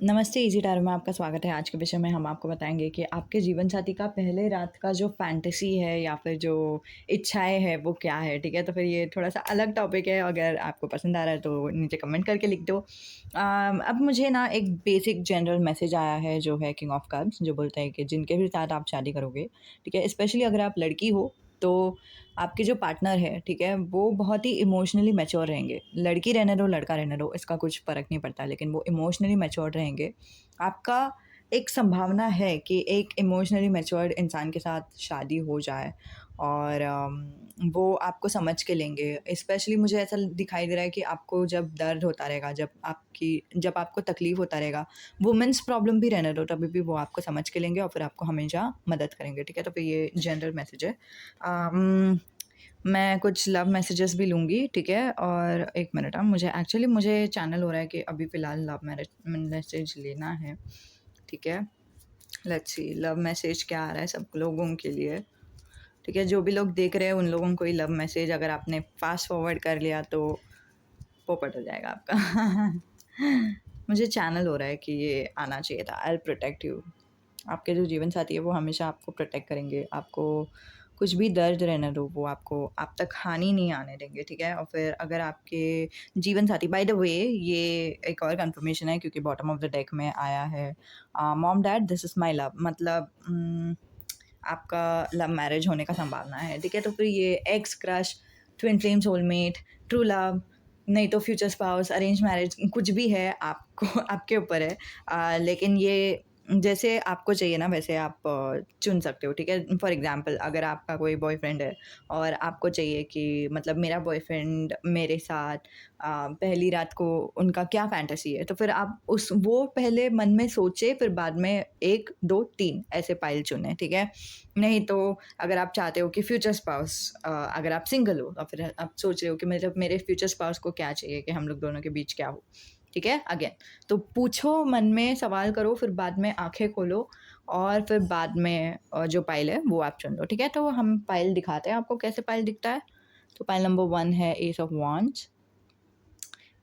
नमस्ते, easy tarot में आपका स्वागत है। आज के विषय में हम आपको बताएँगे कि आपके जीवन साथी का पहले रात का जो फैंटेसी है या फिर जो इच्छाएँ हैं वो क्या है, ठीक है? तो फिर ये थोड़ा-सा अलग टॉपिक है, अगर आपको पसंद आ रहा है तो नीचे कमेंट करके लिख दो। अब मुझे ना एक बेसिक जनरल मैसेज आया है जो है किंग ऑफ कप्स, जो बोलता है कि जिनके भी साथ आप शादी करोगे, ठीक है? स्पेशली अगर आप लड़की हो तो आपके जो पार्टनर है, ठीक है? वो बहुत ही इमोशनली मैच्योर रहेंगे। लड़की रहने दो, लड़का रहने दो, इसका कुछ फ़र्क नहीं पड़ता, लेकिन वो इमोशनली मैच्योर रहेंगे। आपका एक संभावना है कि एक इमोशनली मैच्योर्ड इंसान के साथ शादी हो जाए और वो आपको समझ के लेंगे। स्पेशली मुझे ऐसा दिखाई दे रहा है कि आपको जब दर्द होता रहेगा, जब आपको तकलीफ़ होता रहेगा, वुमेन्स प्रॉब्लम भी रहने दो, तभी भी वो आपको समझ के लेंगे और फिर आपको हमेशा मदद करेंगे, ठीक है? तो फिर ये जनरल मैसेज है। अम, मैं कुछ लव मैसेजेस भी लूँगी, ठीक है? और 1 मिनट मुझे चैनल हो रहा है कि अभी फ़िलहाल लव मैसेज लेना है, ठीक है? लेट्स सी लव मैसेज क्या आ रहा है सब लोगों के लिए, ठीक है? जो भी लोग देख रहे हैं उन लोगों को ही लव मैसेज, अगर आपने फ़ास्ट फॉरवर्ड कर लिया तो पोपट हो जाएगा आपका। मुझे चैनल हो रहा है कि ये आना चाहिए था, आई विल प्रोटेक्ट यू। आपके जो जीवन साथी है वो हमेशा आपको प्रोटेक्ट करेंगे, आपको कुछ भी दर्द रहने दो, वो आपको आप तक हानि नहीं आने देंगे, ठीक है? और फिर अगर आपके जीवन साथी, बाय द वे ये एक और कन्फर्मेशन है क्योंकि बॉटम ऑफ द डेक में आया है mom dad this is my love, मतलब आपका लव मैरिज होने का संभावना है, ठीक है? तो फिर ये x crush, twin flame, soulmate, true love, नहीं तो फ्यूचर स्पाउस, अरेंज मैरिज, कुछ भी है आपको आपके ऊपर है। लेकिन ये जैसे आपको चाहिए ना वैसे आप चुन सकते हो, ठीक है? फॉर एग्ज़ाम्पल अगर आपका कोई बॉयफ्रेंड है और आपको चाहिए कि मतलब मेरा बॉयफ्रेंड मेरे साथ पहली रात को उनका क्या फ़ैंटेसी है, तो फिर आप उस वो पहले मन में सोचे, फिर बाद में 1, 2, 3 ऐसे पाइल चुनें, ठीक है? नहीं तो अगर आप चाहते हो कि फ्यूचर स्पाउस अगर आप सिंगल हो और फिर आप सोच रहे हो कि मतलब मेरे फ्यूचर स्पाउस को क्या चाहिए कि हम लोग दोनों के बीच क्या हो, ठीक है? अगेन तो पूछो, मन में सवाल करो, फिर बाद में आँखें खोलो और फिर बाद में जो पाइल है वो आप चुन लो, ठीक है? तो हम पाइल दिखाते हैं आपको कैसे पाइल दिखता है। तो पाइल नंबर 1 है एस ऑफ वांड्स।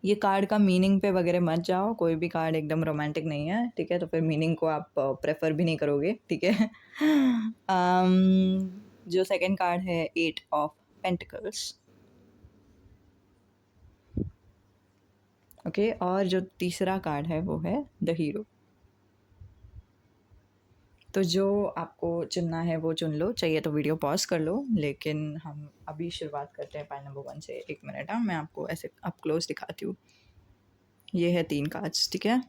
ये कार्ड का मीनिंग पे वगैरह मत जाओ, कोई भी कार्ड एकदम रोमांटिक नहीं है, ठीक है? तो फिर मीनिंग को आप प्रेफ़र भी नहीं करोगे, ठीक है? जो सेकंड कार्ड है 8 ऑफ पेंटिकल्स, ओके? और जो तीसरा कार्ड है वो है द हीरो। तो जो आपको चुनना है वो चुन लो, चाहिए तो वीडियो पॉज़ कर लो, लेकिन हम अभी शुरुआत करते हैं पाइल नंबर 1 से। 1 मिनट मैं आपको ऐसे अप क्लोज़ दिखाती हूँ। ये है 3 कार्ड्स, ठीक है?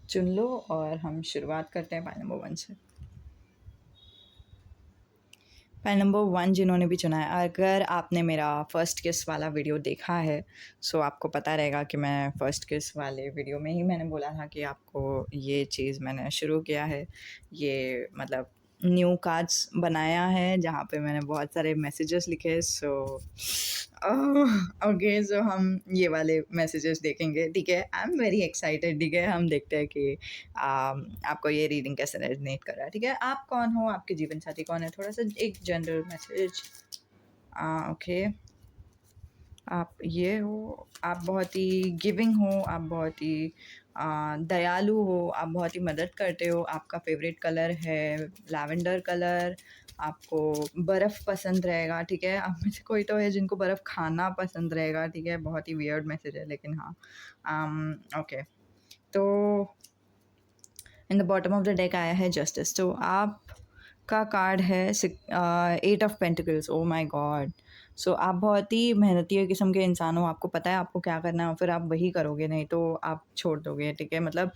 चुन लो और हम शुरुआत करते हैं पाइल नंबर 1 से। पाइल नंबर 1 जिन्होंने भी चुना है, अगर आपने मेरा फर्स्ट किस वाला वीडियो देखा है, सो आपको पता रहेगा कि मैं फर्स्ट किस वाले वीडियो में ही मैंने बोला था कि आपको ये चीज़ मैंने शुरू किया है। ये मतलब न्यू कार्ड्स बनाया है जहाँ पे मैंने बहुत सारे मैसेजेस लिखे, सो ओके, सो हम ये वाले मैसेजेस देखेंगे, ठीक है? आई एम वेरी एक्साइटेड, ठीक है? हम देखते हैं कि आपको ये रीडिंग कैसे रेजोनेट कर रहा है, ठीक है? आप कौन हो, आपके जीवन साथी कौन है, थोड़ा-सा एक जनरल मैसेज। ओके, आप ये हो, आप बहुत ही गिविंग हो, आप बहुत ही दयालु हो, आप बहुत ही मदद करते हो, आपका फ़ेवरेट कलर है लैवेंडर कलर, आपको बर्फ़ पसंद रहेगा, ठीक है? आप में से कोई तो है जिनको बर्फ़ खाना पसंद रहेगा, ठीक है? बहुत ही वियर्ड मैसेज है लेकिन हाँ। ओके, तो in the bottom of the deck आया है जस्टिस, तो आपका कार्ड है 8 of pentacles. Oh my god! So आप बहुत ही मेहनती किस्म के इंसान हो, आपको पता है आपको क्या करना है और फिर आप वही करोगे, नहीं तो आप छोड़ दोगे, ठीक है? मतलब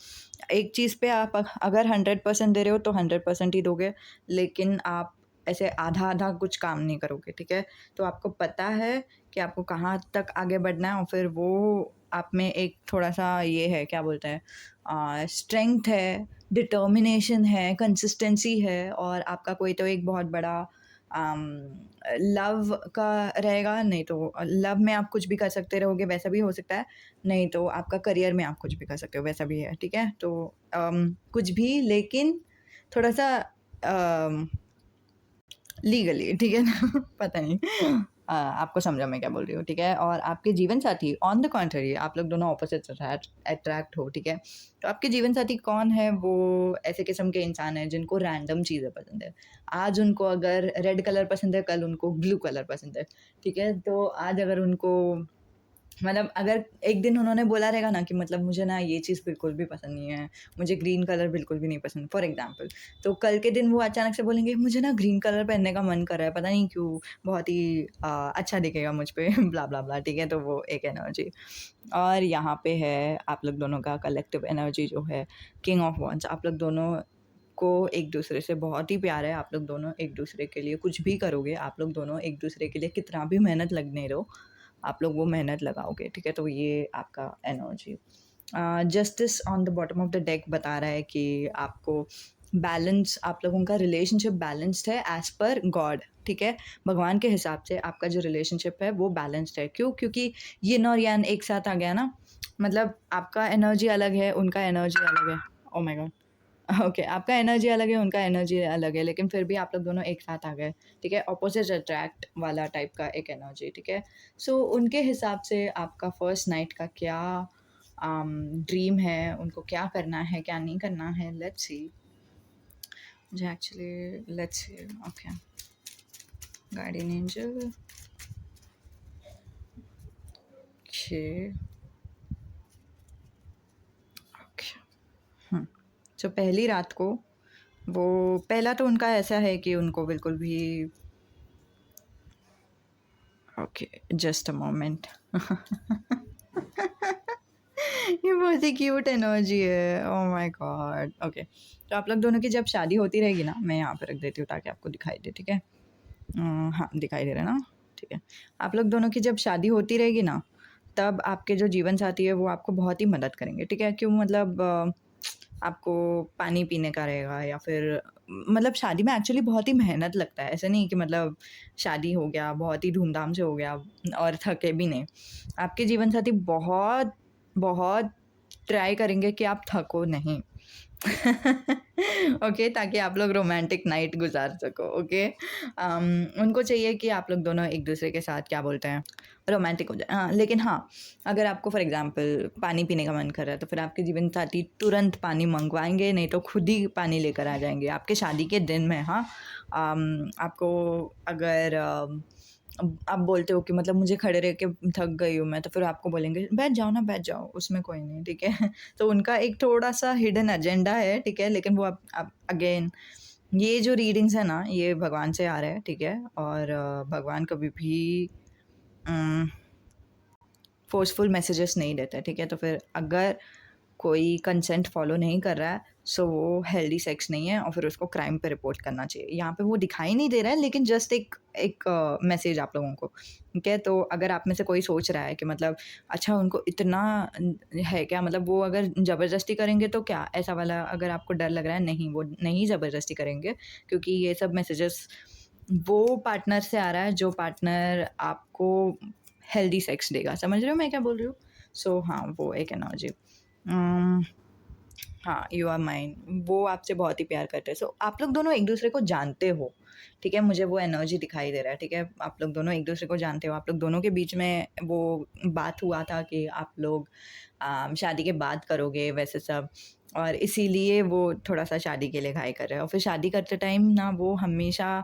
एक चीज़ पे आप अगर 100% दे रहे हो तो 100% ही दोगे, लेकिन आप ऐसे आधा-आधा कुछ काम नहीं करोगे, ठीक है? तो आपको पता है कि आपको कहाँ तक आगे बढ़ना है और फिर वो आप में एक थोड़ा-सा ये है, क्या बोलते हैं, स्ट्रेंथ है, डिटर्मिनेशन है, कंसिस्टेंसी है और आपका कोई तो एक बहुत बड़ा लव का रहेगा, नहीं तो लव में आप कुछ भी कर सकते रहोगे, वैसा भी हो सकता है, नहीं तो आपका करियर में आप कुछ भी कर सकते हो, वैसा भी है, ठीक है? तो कुछ भी, लेकिन थोड़ा-सा लीगली, ठीक है ना? पता नहीं। आपको समझा मैं क्या बोल रही हूँ, ठीक है? और आपके जीवन साथी ऑन द कॉन्ट्ररी आप लोग दोनों ऑपोजिट अट्रैक्ट हो, ठीक है? तो आपके जीवन साथी कौन है? वो ऐसे किस्म के इंसान हैं जिनको रैंडम चीज़ें पसंद है। आज उनको अगर रेड कलर पसंद है, कल उनको ब्लू कलर पसंद है, ठीक है? तो आज अगर उनको मतलब अगर एक दिन उन्होंने बोला रहेगा ना कि मतलब मुझे ना ये चीज़ बिल्कुल भी पसंद नहीं है, मुझे ग्रीन कलर बिल्कुल भी नहीं पसंद फॉर एग्ज़ाम्पल, तो कल के दिन वो अचानक से बोलेंगे मुझे ना ग्रीन कलर पहनने का मन कर रहा है, पता नहीं क्यों, बहुत ही अच्छा दिखेगा मुझ पे ब्ला ब्ला ब्ला, ठीक है? तो वो एक एनर्जी। और यहाँ पे है आप लोग दोनों का कलेक्टिव एनर्जी जो है किंग ऑफ वॉन्ड्स। आप लोग दोनों को एक दूसरे से बहुत ही प्यार है, आप लोग दोनों एक दूसरे के लिए कुछ भी करोगे, आप लोग दोनों एक दूसरे के लिए कितना भी मेहनत लगने दो, आप लोग वो मेहनत लगाओगे, ठीक है? तो ये आपका energy. Justice on the bottom of the deck बता रहा है कि आपको बैलेंस, आप लोगों का रिलेशनशिप बैलेंस्ड है एज़ पर गॉड, ठीक है? भगवान के हिसाब से आपका जो रिलेशनशिप है वो बैलेंस्ड है। क्यों? क्योंकि यिन और यान एक साथ आ गया ना, मतलब आपका एनर्जी अलग है, उनका एनर्जी अलग है। Oh my God! ओके, आपका एनर्जी अलग है, उनका एनर्जी अलग है, लेकिन फिर भी आप लोग दोनों एक साथ आ गए, ठीक है? ऑपोजिट अट्रैक्ट वाला टाइप का एक एनर्जी, ठीक है? सो उनके हिसाब से आपका फर्स्ट नाइट का क्या ड्रीम है, उनको क्या करना है, क्या नहीं करना है, लेट्स सी। मुझे actually let's see, okay, guardian angel, okay, okay, so पहली रात को वो पहला तो उनका ऐसा है कि उनको बिल्कुल भी ओके, जस्ट अ मोमेंट ये बहुत ही क्यूट एनर्जी है, ओह माय गॉड। ओके, तो आप लोग दोनों की जब शादी होती रहेगी ना, मैं यहाँ पे रख देती हूँ ताकि आपको दिखाई दे, ठीक है? हाँ, दिखाई दे रहा है ना? ठीक है। आप लोग दोनों की जब शादी होती रहेगी ना, तब आपके जो जीवन साथी है वो आपको बहुत ही मदद करेंगे, ठीक है? क्यों? मतलब आपको पानी पीने का रहेगा या फिर मतलब शादी में एक्चुअली बहुत ही मेहनत लगता है। ऐसा नहीं कि मतलब शादी हो गया, बहुत ही धूमधाम से हो गया और थके भी नहीं। आपके जीवन साथी बहुत, बहुत ट्राई करेंगे कि आप थको नहीं। ओके, ताकि आप लोग रोमांटिक नाइट गुज़ार सको, ओके? उनको चाहिए कि आप लोग दोनों एक-दूसरे के साथ क्या बोलते हैं, रोमांटिक हो जाए। हाँ, लेकिन हाँ, अगर आपको फॉर एग्ज़ाम्पल पानी पीने का मन कर रहा है, तो फिर आपके जीवन साथी तुरंत पानी मँगवाएँगे, नहीं तो खुद ही पानी लेकर आ जाएँगे आपके शादी के दिन में, हाँ? आपको अगर आप बोलते हो कि मतलब मुझे खड़े रह के थक गई हूँ मैं, तो फिर आपको बोलेंगे, "बैठ जाओ ना, बैठ जाओ, उसमें कोई नहीं।" ठीक है? तो उनका एक थोड़ा-सा हिडन एजेंडा है, ठीक है? लेकिन वो अब अगेन ये जो रीडिंग्स है ना, ये भगवान से आ रहा है, ठीक है? और भगवान कभी भी उम, फ़ोर्सफुल मैसेजेस नहीं देते, ठीक है? तो फिर अगर कोई कंसेंट फ़ॉलो नहीं कर रहा है, सो वो हेल्दी सेक्स नहीं है और फिर उसको क्राइम पे रिपोर्ट करना चाहिए। यहाँ पे वो दिखाई नहीं दे रहा है, लेकिन जस्ट एक एक मैसेज आप लोगों को, ठीक है? तो अगर आप में से कोई सोच रहा है कि मतलब अच्छा उनको इतना है क्या? मतलब वो अगर ज़बरदस्ती करेंगे तो क्या? ऐसा वाला अगर आपको डर लग रहा है, नहीं, वो नहीं ज़बरदस्ती करेंगे, क्योंकि ये सब मैसेजेस वो पार्टनर से आ रहा है जो पार्टनर आपको हेल्दी सेक्स देगा। समझ रहे हो मैं क्या बोल रही हूँ? सो हाँ, वो एक एनर्जी। अम, हाँ, यू आर माइन, वो आपसे बहुत ही प्यार करते हैं। सो आप लोग दोनों एक-दूसरे को जानते हो, ठीक है? मुझे वो एनर्जी दिखाई दे रहा है, ठीक है? आप लोग दोनों एक-दूसरे को जानते हो। आप लोग दोनों के बीच में वो बात हुआ था कि आप लोग शादी के बाद करोगे वैसे सब, और इसीलिए वो थोड़ा-सा शादी के लिए घाई कर रहे हैं और फिर शादी करते टाइम ना वो हमेशा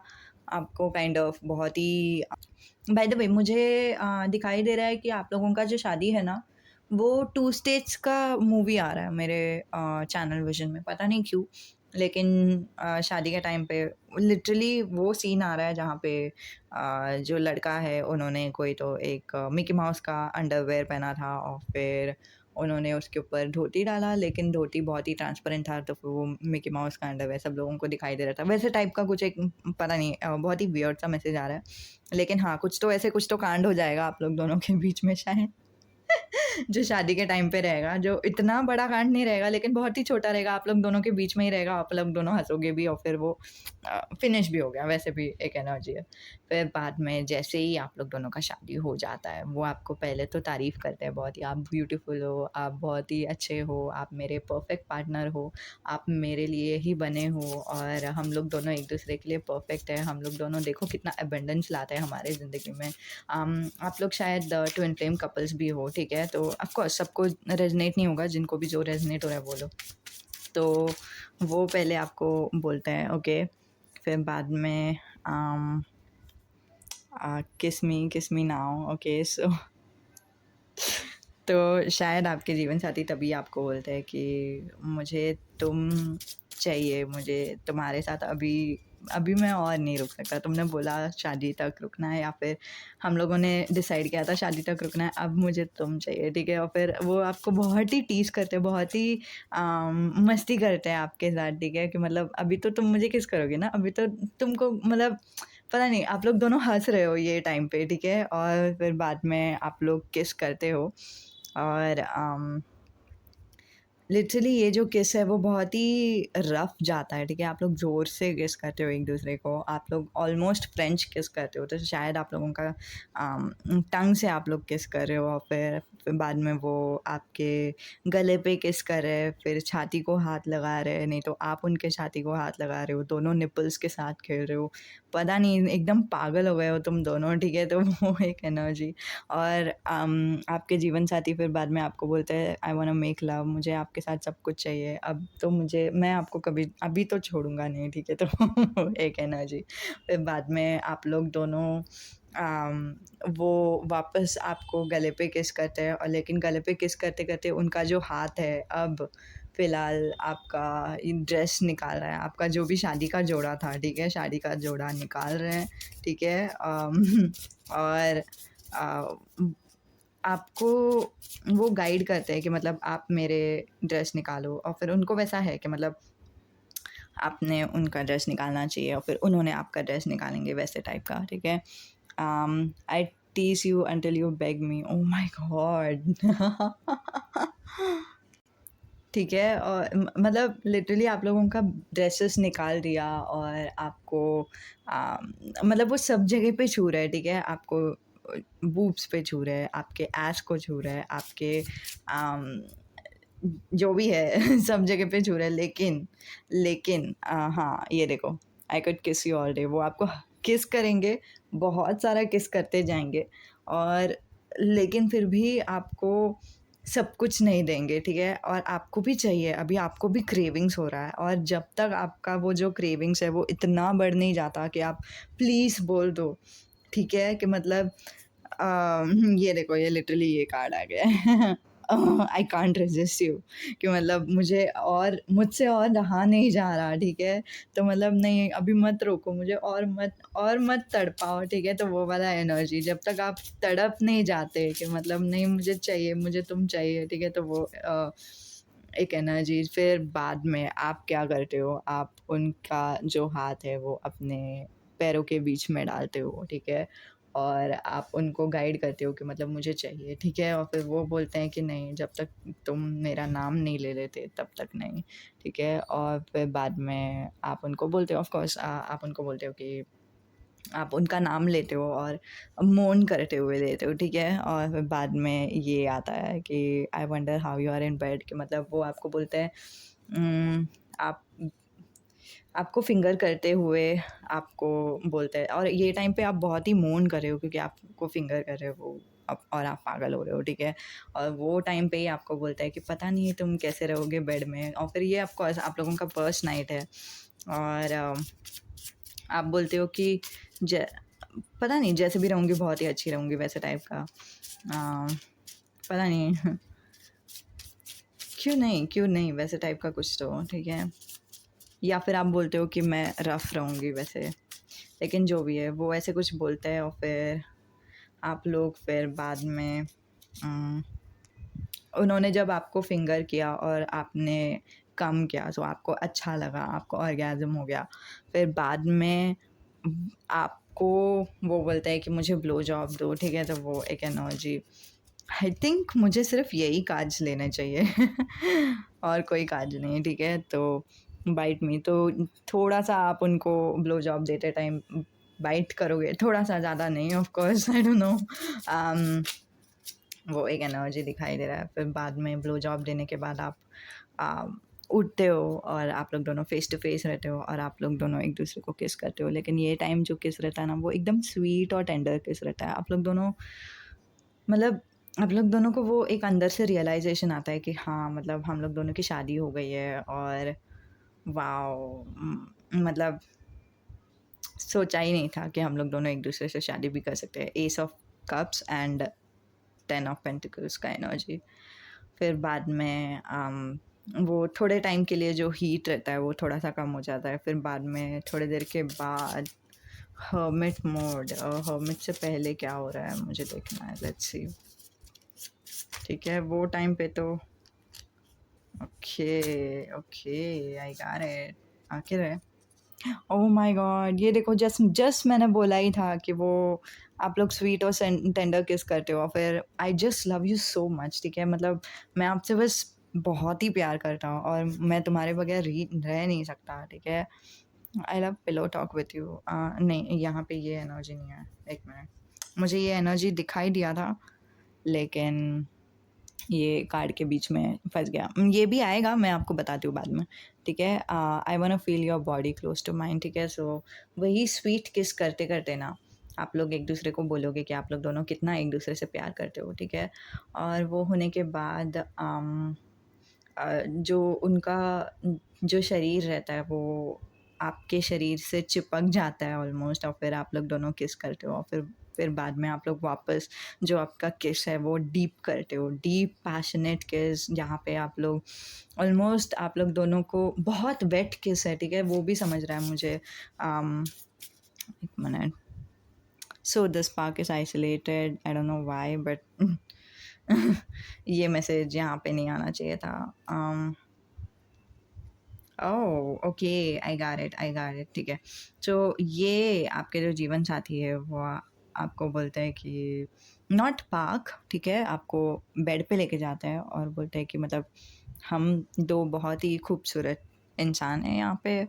आपको काइंड ऑफ बहुत ही बाय द वे मुझे दिखाई दे रहा है कि आप लोगों का जो शादी है ना, वो 2 स्टेट्स का मूवी आ रहा है मेरे चैनल विज़न में, पता नहीं क्यों? लेकिन शादी के टाइम पे लिटरली वो सीन आ रहा है जहाँ पे जो लड़का है उन्होंने कोई तो एक मिकी माउस का अंडरवियर पहना था और फिर उन्होंने उसके ऊपर धोती डाला, लेकिन धोती बहुत ही ट्रांसपेरेंट था, तो फिर वो मिकी माउस का अंडरवियर सब लोगों को दिखाई दे रहा था। वैसे टाइप का कुछ एक पता नहीं बहुत ही वियर्ड सा मैसेज आ रहा है। लेकिन हाँ, कुछ तो ऐसे कुछ तो कांड हो जाएगा आप लोग दोनों के बीच में शायद। जो शादी के टाइम पे रहेगा, जो इतना बड़ा कांड नहीं रहेगा लेकिन बहुत ही छोटा रहेगा, आप लोग दोनों के बीच में ही रहेगा, आप लोग दोनों हँसोगे भी और फिर वो फिनिश भी हो गया, वैसे भी एक एनर्जी है। फिर बाद में जैसे ही आप लोग दोनों का शादी हो जाता है, वो आपको पहले तो तारीफ़ करते हैं बहुत ही, आप ब्यूटीफुल हो, आप बहुत ही अच्छे हो, आप मेरे परफेक्ट पार्टनर हो, आप मेरे लिए ही बने हो और हम लोग दोनों एक-दूसरे के लिए परफेक्ट है, हम लोग दोनों देखो कितना अबंडेंस लाते हैं हमारे ज़िंदगी में। आप लोग शायद ट्विन फ्लेम कपल्स भी हो, ठीक है? तो ऑफ़ कोर्स सबको रेज़ोनेट नहीं होगा, जिनको भी जो रेज़ोनेट हो रहा है वो लो। तो वो पहले आपको बोलते हैं ओके, फिर बाद में किस मी नाउ ओके सो तो शायद आपके जीवन साथी तभी आपको बोलते हैं कि मुझे तुम चाहिए, मुझे तुम्हारे साथ अभी अभी मैं और नहीं रुक सकता। तुमने बोला शादी तक रुकना है या फिर हम लोगों ने डिसाइड किया था शादी तक रुकना है, अब मुझे तुम चाहिए, ठीक है? और फिर वो आपको बहुत ही टीज़ करते हैं, बहुत ही मस्ती करते हैं आपके साथ, ठीक है? कि मतलब अभी तो तुम मुझे किस करोगे ना, अभी तो तुमको मतलब पता नहीं, आप लोग दोनों हँस रहे हो ये टाइम पे, ठीक है? और फिर बाद में आप लोग किस करते हो और लिटरली ये जो किस है वो बहुत ही रफ़ जाता है, ठीक है? आप लोग ज़ोर से किस करते हो एक-दूसरे को, आप लोग ऑलमोस्ट फ्रेंच किस करते हो, तो शायद आप लोगों का टंग से आप लोग किस कर रहे हो और फिर बाद में वो आपके गले पे किस कर रहे हैं, फिर छाती को हाथ लगा रहे हैं, नहीं तो आप उनके छाती को हाथ लगा रहे हो, दोनों निपल्स के साथ खेल रहे हो। पता नहीं एकदम पागल हो गए हो तुम दोनों, ठीक है? तो वो एक एनर्जी और आपके जीवन साथी फिर बाद में आपको बोलते हैं I want to make love, मुझे आपके साथ सब कुछ चाहिए, अब तो मुझे मैं आपको कभी अभी तो छोड़ूँगा नहीं, ठीक है? तो एक एनर्जी। फिर बाद में आप लोग दोनों वो वापस आपको गले पे किस करते हैं और लेकिन गले पे किस करते-करते उनका जो हाथ है अब फ़िलहाल आपका ये ड्रेस निकाल रहा है, आपका जो भी शादी का जोड़ा था, ठीक है? शादी का जोड़ा निकाल रहे हैं, ठीक है? और अ, आपको वो गाइड करते हैं कि मतलब आप मेरे ड्रेस निकालो और फिर उनको वैसा है कि मतलब आपने उनका ड्रेस निकालना चाहिए और फिर उन्होंने आपका ड्रेस निकालेंगे वैसे टाइप का, ठीक है? I tease you until you beg me, oh my God! ठीक है और मतलब लिटरली आप लोगों का ड्रेसेस निकाल दिया और आपको मतलब वो सब जगह पे छू रहा है, ठीक है? आपको बूब्स पे छू रहा है, आपके ऐस को छू रहा है, आपके अम, जो भी है सब जगह पे छू रहा है लेकिन हाँ, ये देखो आई कुड किस यू ऑल डे, वो आपको किस करेंगे, बहुत सारा किस करते जाएँगे और लेकिन फिर भी आपको सब कुछ नहीं देंगे, ठीक है? और आपको भी चाहिए, अभी आपको भी क्रेविंग्स हो रहा है और जब तक आपका वो जो क्रेविंग्स है वो इतना बढ़ नहीं जाता कि आप प्लीज़ बोल दो, ठीक है? कि मतलब ये देखो ये लिटरली ये कार्ड आ गया है। आई कांट रेज़िस्ट यू कि मतलब मुझसे और रहा नहीं जा रहा, ठीक है? तो मतलब नहीं अभी मत रोको मुझे और मत तड़पाओ, ठीक है? तो वो वाला एनर्जी जब तक आप तड़प नहीं जाते कि मतलब नहीं मुझे चाहिए, मुझे तुम चाहिए, ठीक है? तो वो एक एनर्जी फिर बाद में आप क्या करते हो, आप उनका जो हाथ है वो अपने पैरों के बीच में डालते हो, ठीक है? और आप उनको गाइड करते हो कि मतलब मुझे चाहिए, ठीक है? और फिर वो बोलते हैं कि नहीं जब तक तुम मेरा नाम नहीं ले लेते तब तक नहीं, ठीक है? और फिर बाद में आप उनको बोलते हो ऑफ़ कोर्स आप उनको बोलते हो कि आप उनका नाम लेते हो और मौन करते हुए लेते हो, ठीक है? और फिर बाद में ये आता है कि I wonder how you are in bed कि मतलब वो आपको बोलते हैं आप आपको फ़िंगर करते हुए आपको बोलते हैं और ये टाइम पे आप बहुत ही मौन कर रहे हो क्योंकि आपको फ़िंगर कर रहे हो वो अब और आप पागल हो रहे हो, ठीक है? और वो टाइम पे ही आपको बोलता है कि पता नहीं तुम कैसे रहोगे बेड में और फिर ये ऑफ़ कोर्स आप लोगों का फर्स्ट नाइट है और आप बोलते हो कि ज पता नहीं जैसे भी रहूँगी बहुत ही अच्छी रहूँगी वैसे टाइप का। पता नहीं क्यों नहीं वैसे टाइप का कुछ तो, ठीक है? या फिर आप बोलते हो कि मैं रफ़ रहूँगी वैसे, लेकिन जो भी है वो ऐसे कुछ बोलते हैं और फिर आप लोग फिर बाद में उम, उन्होंने जब आपको फ़िंगर किया और आपने कम किया तो आपको अच्छा लगा, आपको ऑर्गेज़्म हो गया। फिर बाद में आपको वो बोलता है कि मुझे ब्लो जॉब दो, ठीक है? तो वो एक एनर्जी आई थिंक मुझे सिर्फ़ यही काज लेने चाहिए और कोई काज नहीं, ठीक है? तो बाइट मी, तो थोड़ा-सा आप उनको ब्लो जॉब देते टाइम बाइट करोगे, थोड़ा-सा, ज़्यादा नहीं of course, I don't know. Um, वो एक एनर्जी दिखाई दे रहा है। फिर बाद में ब्लो जॉब देने के बाद आप अ, उठते हो और आप लोग दोनों फ़ेस टू फ़ेस रहते हो और आप लोग दोनों एक-दूसरे को किस करते हो। लेकिन ये टाइम जो किस रहता है ना, वो एकदम स्वीट और टेंडर किस रहता है। आप लोग दोनों, मतलब आप लोग दोनों को वो एक अंदर से रियलाइज़ेशन आता है कि हाँ, मतलब हम लोग दोनों की शादी हो गई है और वॉव! मतलब सोचा ही नहीं था कि हम लोग दोनों एक-दूसरे से शादी भी कर सकते हैं। S of cups and 10 of pentacles का एनर्जी। फिर बाद में वो थोड़े टाइम के लिए जो हीट रहता है वो थोड़ा-सा कम हो जाता है। फिर बाद में थोड़ी देर के बाद हर्मिट मोड, हर्मिट से पहले क्या हो रहा है मुझे देखना है, लेट्स सी। ठीक है, वो टाइम पे तो okay, okay, I got it. आखिर है। Oh my God! ये देखो, जस्ट जस्ट मैंने बोला ही था कि वो आप लोग स्वीट और टेंडर किस करते हो, फिर I just love you so much, ठीक है? मतलब मैं आपसे बस बहुत ही प्यार करता हूँ और मैं तुम्हारे बगैर रह नहीं सकता, ठीक है? I love pillow talk with you. नहीं, यहाँ पे ये एनर्जी नहीं है, एक मिनट। मुझे ये एनर्जी दिखाई दिया था, लेकिन ये कार्ड के बीच में फँस गया। ये भी आएगा, मैं आपको बताती हूँ बाद में, ठीक है? I want to feel your body close to mine, ठीक है? सो वही स्वीट किस करते-करते ना, आप लोग एक-दूसरे को बोलोगे कि आप लोग दोनों कितना एक-दूसरे से प्यार करते हो, ठीक है? और वो होने के बाद जो उनका जो शरीर रहता है वो आपके शरीर से चिपक जाता है ऑलमोस्ट, और फिर आप लोग दोनों किस करते हो और फिर बाद में आप लोग वापस जो आपका किस है वो डीप करते हो, डीप पैशनेट किस, जहाँ पे आप लोग ऑलमोस्ट आप लोग दोनों को बहुत वेट किस है, ठीक है? वो भी समझ रहा है मुझे। एक minute. So the spark is isolated, I don't know why, but ये मैसेज यहाँ पे नहीं आना चाहिए था। ओह! ओके, आई गॉट इट, ठीक है। तो ये आपके जो जीवन साथी है वो आपको बोलते हैं कि नॉट पार्क, ठीक है? आपको बेड पे लेके जाते हैं और बोलते हैं कि मतलब हम 2 बहुत ही खूबसूरत इंसान हैं यहाँ पे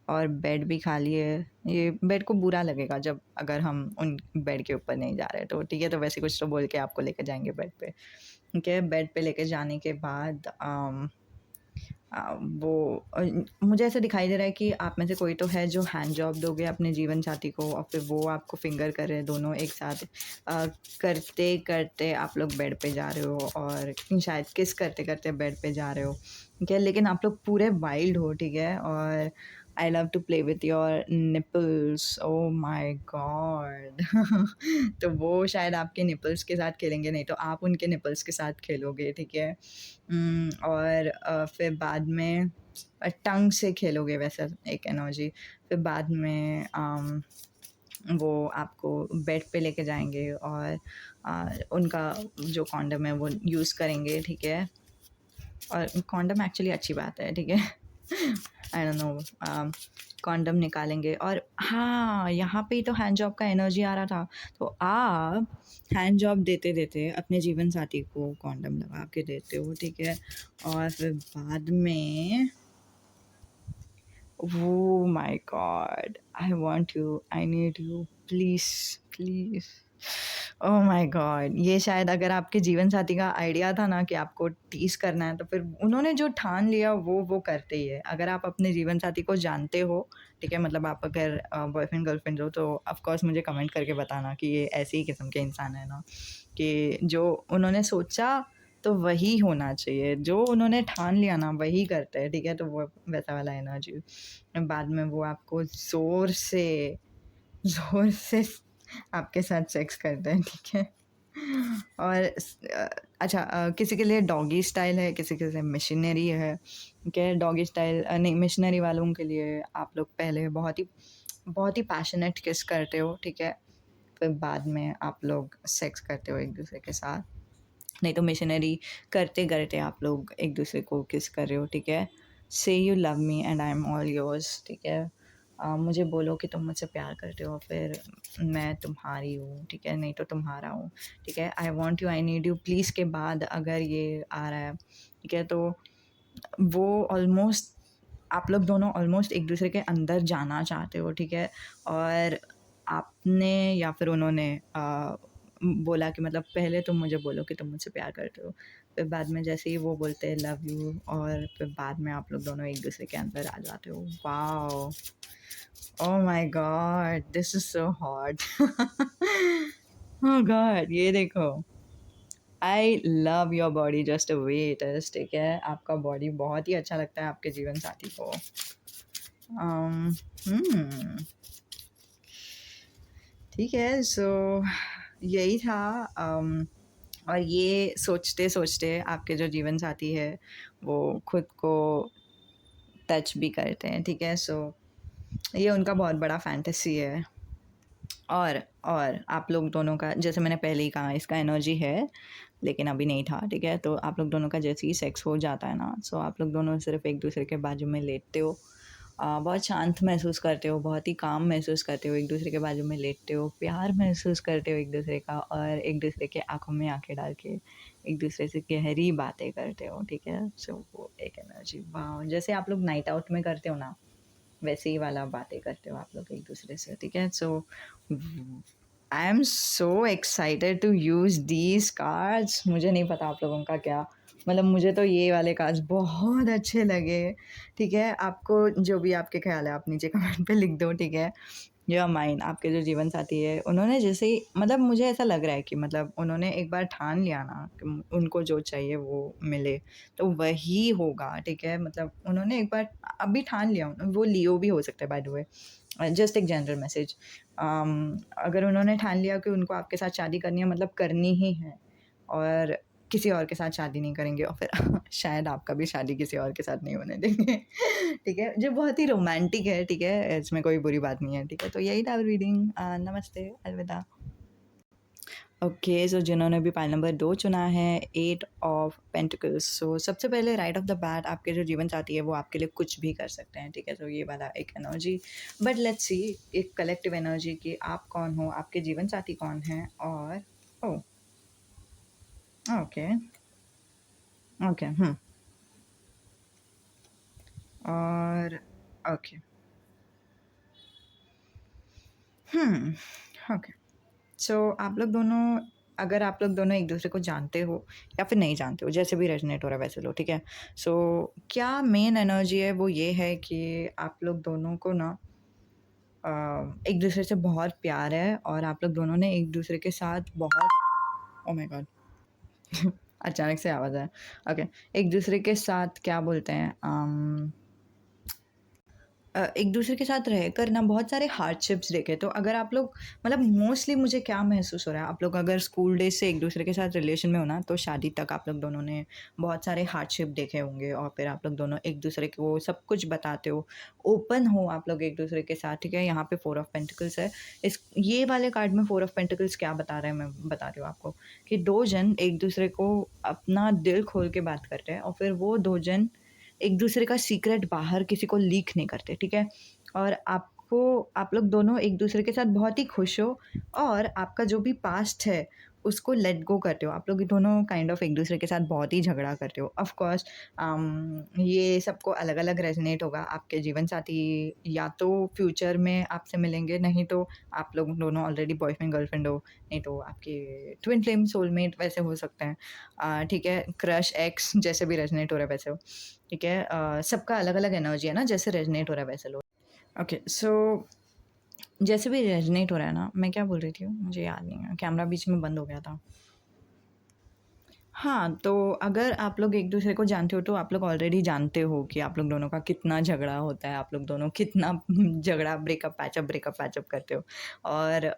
और बेड भी खाली है। ये बेड को बुरा लगेगा जब अगर हम उन बेड के ऊपर नहीं जा रहे तो, ठीक है? तो वैसे कुछ तो बोल के आपको लेके जाएँगे बेड पे, ठीक है? बेड पे लेके जाने के बाद मुझे ऐसा दिखाई दे रहा है कि आप में से कोई तो है जो हैंड जॉब दोगे अपने जीवन साथी को और फिर वो आपको फिंगर कर रहे हैं दोनों एक साथ। करते-करते आप लोग बेड पे जा रहे हो और शायद किस करते-करते बेड पे जा रहे हो, ठीक है? लेकिन आप लोग पूरे वाइल्ड हो, ठीक है? और I love to play with your nipples, oh my God! तो वो शायद आपके निपल्स के साथ खेलेंगे, नहीं तो आप उनके निपल्स के साथ खेलोगे, ठीक है? और फिर बाद में टंग से खेलोगे, वैसा एक एनर्जी। फिर बाद में वो आपको बेड पे लेके जाएँगे और उनका जो कॉन्डम है वो यूज़ करेंगे, ठीक है? और कॉन्डम एक्चुअली अच्छी बात है, ठीक है? आई डोंट नो। कॉन्डम निकालेंगे और हाँ, यहाँ पे ही तो हैंड जॉब का एनर्जी आ रहा था। तो आप हैंड जॉब देते-देते अपने जीवन साथी को कॉन्डम लगा के देते हो, ठीक है? और फिर बाद में ओह my God! I want you, I need you, please, please. Oh my God! ये शायद अगर आपके जीवन साथी का आइडिया था ना कि आपको टीज़ करना है, तो फिर उन्होंने जो ठान लिया वो करते ही है। अगर आप अपने जीवन साथी को जानते हो, ठीक है? मतलब आप अगर बॉयफ्रेंड गर्लफ्रेंड हो तो ऑफ़ कोर्स मुझे कमेंट करके बताना कि ये ऐसे ही किस्म के इंसान है ना, कि जो उन्होंने सोचा तो वही होना चाहिए, जो उन्होंने ठान लिया ना वही करते हैं, ठीक है? तो वो वैसा वाला एनर्जी। बाद में वो आपको ज़ोर से आपके साथ सेक्स करते हैं, ठीक है? और अच्छा, किसी के लिए डॉगी स्टाइल है, किसी के लिए मिशनरी है, ठीक है? डॉगी स्टाइल नहीं, मिशनरी वालों के लिए आप लोग पहले बहुत ही पैशनेट किस करते हो, ठीक है? फिर बाद में आप लोग सेक्स करते हो एक-दूसरे के साथ। नहीं तो मिशनरी करते-करते आप लोग एक-दूसरे को किस कर रहे हो, ठीक है? से you love me and I am all yours, ठीक है? मुझे बोलो कि तुम मुझसे प्यार करते हो, फिर मैं तुम्हारी हूँ, ठीक है, नहीं तो तुम्हारा हूँ, ठीक है, आई want you, I need you, please के बाद अगर ये आ रहा है, ठीक है, तो वो ऑलमोस्ट आप लोग दोनों ऑलमोस्ट एक दूसरे के अंदर जाना चाहते हो, ठीक है, और आपने या फिर उन्होंने बोला कि मतलब पहले तुम मुझे बोलो कि तुम मुझसे प्यार करते हो, फिर बाद में जैसे ही वो बोलते हैं लव यू, और फिर बाद में आप लोग दोनों एक दूसरे के अंदर आ जाते हो। Wow, oh my God, this is so hot. Oh God, ये देखो, I love your body just the way it is, ठीक है, आपका बॉडी बहुत ही अच्छा लगता है आपके जीवन साथी को। हम्म, ठीक है, सो यही था। और ये सोचते सोचते आपके जो जीवन साथी है वो खुद को टच भी करते हैं, ठीक है, सो ये उनका बहुत बड़ा फैंटेसी है। और आप लोग दोनों का, जैसे मैंने पहले ही कहा, इसका एनर्जी है लेकिन अभी नहीं था, ठीक है, तो आप लोग दोनों का जैसे ही सेक्स हो जाता है ना, सो आप लोग दोनों सिर्फ एक दूसरे के बाजू में लेटते हो, बहुत शांत महसूस करते हो, बहुत ही काम महसूस करते हो, एक दूसरे के बाजू में लेटते हो, प्यार महसूस करते हो एक दूसरे का, और एक दूसरे के आंखों में आंखें डाल के एक दूसरे से गहरी बातें करते हो, ठीक है, सो वो एक एनर्जी, वाह, जैसे आप लोग नाइट आउट में करते हो ना, वैसे ही वाला बातें करते हो आप लोग एक दूसरे से, ठीक है, so I am so excited to use these cards. मुझे नहीं पता आप लोगों का क्या, मतलब मुझे तो ये वाले कार्ड्स बहुत अच्छे लगे, ठीक है, आपको जो भी आपके ख्याल है आप नीचे कमेंट पे लिख दो, ठीक है, या माइन आपके जो जीवन साथी है उन्होंने जैसे ही, मतलब मुझे ऐसा लग रहा है कि मतलब उन्होंने एक बार ठान लिया ना कि उनको जो चाहिए वो मिले, तो वही होगा, ठीक है, मतलब उन्होंने एक बार अभी ठान लिया, वो लियो भी हो सकता है बाय द वे, जस्ट एक जनरल मैसेज, अगर उन्होंने ठान लिया कि उनको आपके साथ शादी करनी है, मतलब करनी ही है, और किसी और के साथ शादी नहीं करेंगे, और फिर शायद आपका भी शादी किसी और के साथ नहीं होने देंगे। ठीक है, जो बहुत ही रोमांटिक है, ठीक है, इसमें कोई बुरी बात नहीं है, ठीक है, तो यही था रीडिंग। नमस्ते, अलविदा। ओके, सो जिन्होंने भी पाइल नंबर 2 चुना है, 8 ऑफ पेंटिकल्स, सो सबसे पहले राइट ऑफ द बैट आपके जो जीवन साथी है वो आपके लिए कुछ भी कर सकते हैं, ठीक है, तो ये वाला एक एनर्जी, बट लेट्स सी एक कलेक्टिव एनर्जी कि आप कौन हो, आपके जीवन साथी कौन है, और ओह ओके, ओके, और ओके, ओके, सो आप लोग दोनों, अगर आप लोग दोनों एक दूसरे को जानते हो या फिर नहीं जानते हो, जैसे भी रेजोनेट हो रहा है वैसे लो, ठीक है, सो क्या मेन एनर्जी है वो ये है कि आप लोग दोनों को ना एक दूसरे से बहुत प्यार है, और आप लोग दोनों ने एक दूसरे के साथ बहुत, ओ माय गॉड, अचानक से आवाज़ आया, ओके, एक दूसरे के साथ क्या बोलते हैं, एक दूसरे के साथ रहकर ना बहुत सारे हार्डशिप्स देखे, तो अगर आप लोग, मतलब मोस्टली मुझे क्या महसूस हो रहा है, आप लोग अगर स्कूल डेज से एक दूसरे के साथ रिलेशन में हो ना, तो शादी तक आप लोग दोनों ने बहुत सारे हार्डशिप देखे होंगे, और फिर आप लोग दोनों एक दूसरे को सब कुछ बताते हो, ओपन हो आप लोग एक दूसरे के साथ, ठीक है, यहाँ पे 4 ऑफ पेंटिकल्स है, इस ये वाले कार्ड में 4 ऑफ पेंटिकल्स क्या बता रहे हैं, मैं बता रही हूँ आपको, कि 2 जन एक दूसरे को अपना दिल खोल के बात करते हैं, और फिर वो 2 जन एक दूसरे का सीक्रेट बाहर किसी को लीक नहीं करते, ठीक है, और आपको, आप लोग दोनों एक दूसरे के साथ बहुत ही खुश हो, और आपका जो भी पास्ट है उसको लेट गो करते हो, आप लोग दोनों काइंड ऑफ एक दूसरे के साथ बहुत ही झगड़ा करते हो, ऑफ कोर्स ये सबको अलग अलग रेजोनेट होगा, आपके जीवन साथी या तो फ्यूचर में आपसे मिलेंगे, नहीं तो आप लोग दोनों ऑलरेडी बॉयफ्रेंड गर्लफ्रेंड हो, नहीं तो आपके ट्विन फ्लेम सोलमेट वैसे हो सकते हैं, ठीक है, क्रश एक्स जैसे भी रेजोनेट हो रहा है वैसे हो, ठीक है, सबका अलग अलग एनर्जी है ना, जैसे रेजोनेट हो रहा है वैसे लो, ओके, सो जैसे भी रेजोनेट हो रहा है ना, मैं क्या बोल रही थी मुझे याद नहीं है, कैमरा बीच में बंद हो गया था। हाँ, तो अगर आप लोग एक दूसरे को जानते हो तो आप लोग ऑलरेडी जानते हो कि आप लोग दोनों का कितना झगड़ा होता है, आप लोग दोनों कितना झगड़ा ब्रेकअप पैचअप करते हो, और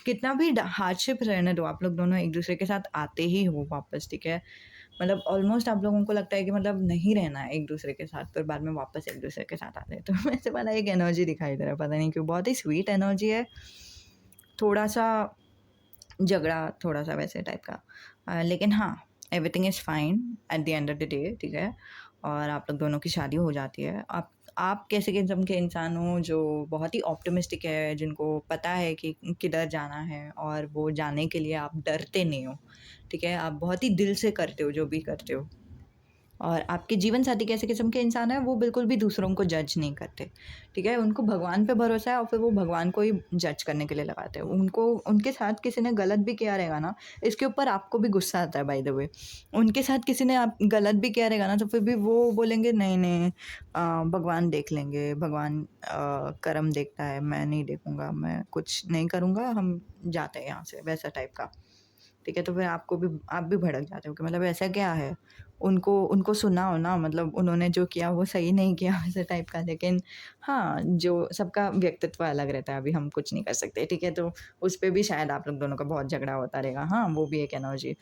कितना भी हार्डशिप रहने दो, आप लोग दोनों एक दूसरे के साथ आते ही हो वापस, ठीक है, मतलब ऑलमोस्ट आप लोगों को लगता है कि मतलब नहीं रहना है एक दूसरे के साथ, फिर बाद में वापस एक दूसरे के साथ आते हैं, तो वैसे वाला एक एनर्जी दिखाई दे रहा है, पता नहीं क्यों, बहुत ही स्वीट एनर्जी है, थोड़ा सा झगड़ा, थोड़ा सा वैसे टाइप का, लेकिन हाँ, everything is fine at the end of the day, ठीक है, और आप लोग दोनों की शादी हो जाती है, आप आप कैसे किस्म के इंसान हो जो बहुत ही ऑप्टिमिस्टिक है, जिनको पता है कि किधर जाना है और वो जाने के लिए आप डरते नहीं हो, ठीक है? आप बहुत ही दिल से करते हो जो भी करते हो। और आपके जीवन साथी कैसे किस्म के इंसान हैं, वो बिल्कुल भी दूसरों को जज नहीं करते, ठीक है? उनको भगवान पे भरोसा है और फिर वो भगवान को ही जज करने के लिए लगाते हैं। उनको उनके साथ किसी ने गलत भी किया रहेगा ना, इसके ऊपर आपको भी गुस्सा आता है बाय द वे। उनके साथ किसी ने आप गलत भी किया रहेगा ना, तो फिर भी वो बोलेंगे नहीं, नहीं भगवान देख लेंगे, भगवान कर्म देखता है, मैं नहीं देखूँगा, मैं कुछ नहीं करूँगा, हम जाते हैं यहाँ से, वैसा टाइप का। ठीक है, तो फिर आप भी भड़क जाते हो कि मतलब ऐसा क्या है? उनको उनको सुनाओ ना, मतलब उन्होंने जो किया वो सही नहीं किया वैसे टाइप का। लेकिन हाँ, जो सबका व्यक्तित्व अलग रहता है, अभी हम कुछ नहीं कर सकते, ठीक है? तो उस पे भी शायद आप लोग दोनों का बहुत झगड़ा होता रहेगा। हाँ, वो भी एक एनर्जी।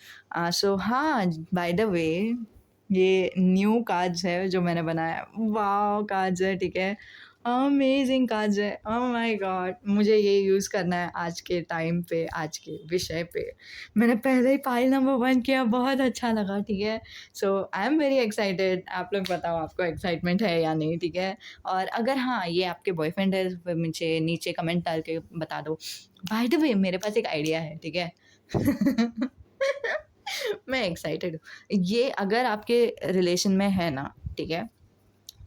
सो हाँ, बाय द वे ये न्यू कार्ड्स है जो मैंने बनाया। वॉव! कार्ड्स है, ठीक है? अमेज़िंग कार्ड्स है। Oh my God! मुझे ये यूज़ करना है आज के टाइम पे, आज के विषय पे। मैंने पहले ही पाइल नंबर 1 किया, बहुत अच्छा लगा, ठीक है? So I am very excited. आप लोग बताओ आपको एक्साइटमेंट है या नहीं, ठीक है? और अगर हाँ, ये आपके बॉयफ्रेंड है तो फिर मुझे नीचे कमेंट डाल के बता दो। बाय द वे मेरे पास एक आइडिया है, ठीक है? मैं एक्साइटेड हूँ। ये अगर आपके रिलेशन में है ना, ठीक है?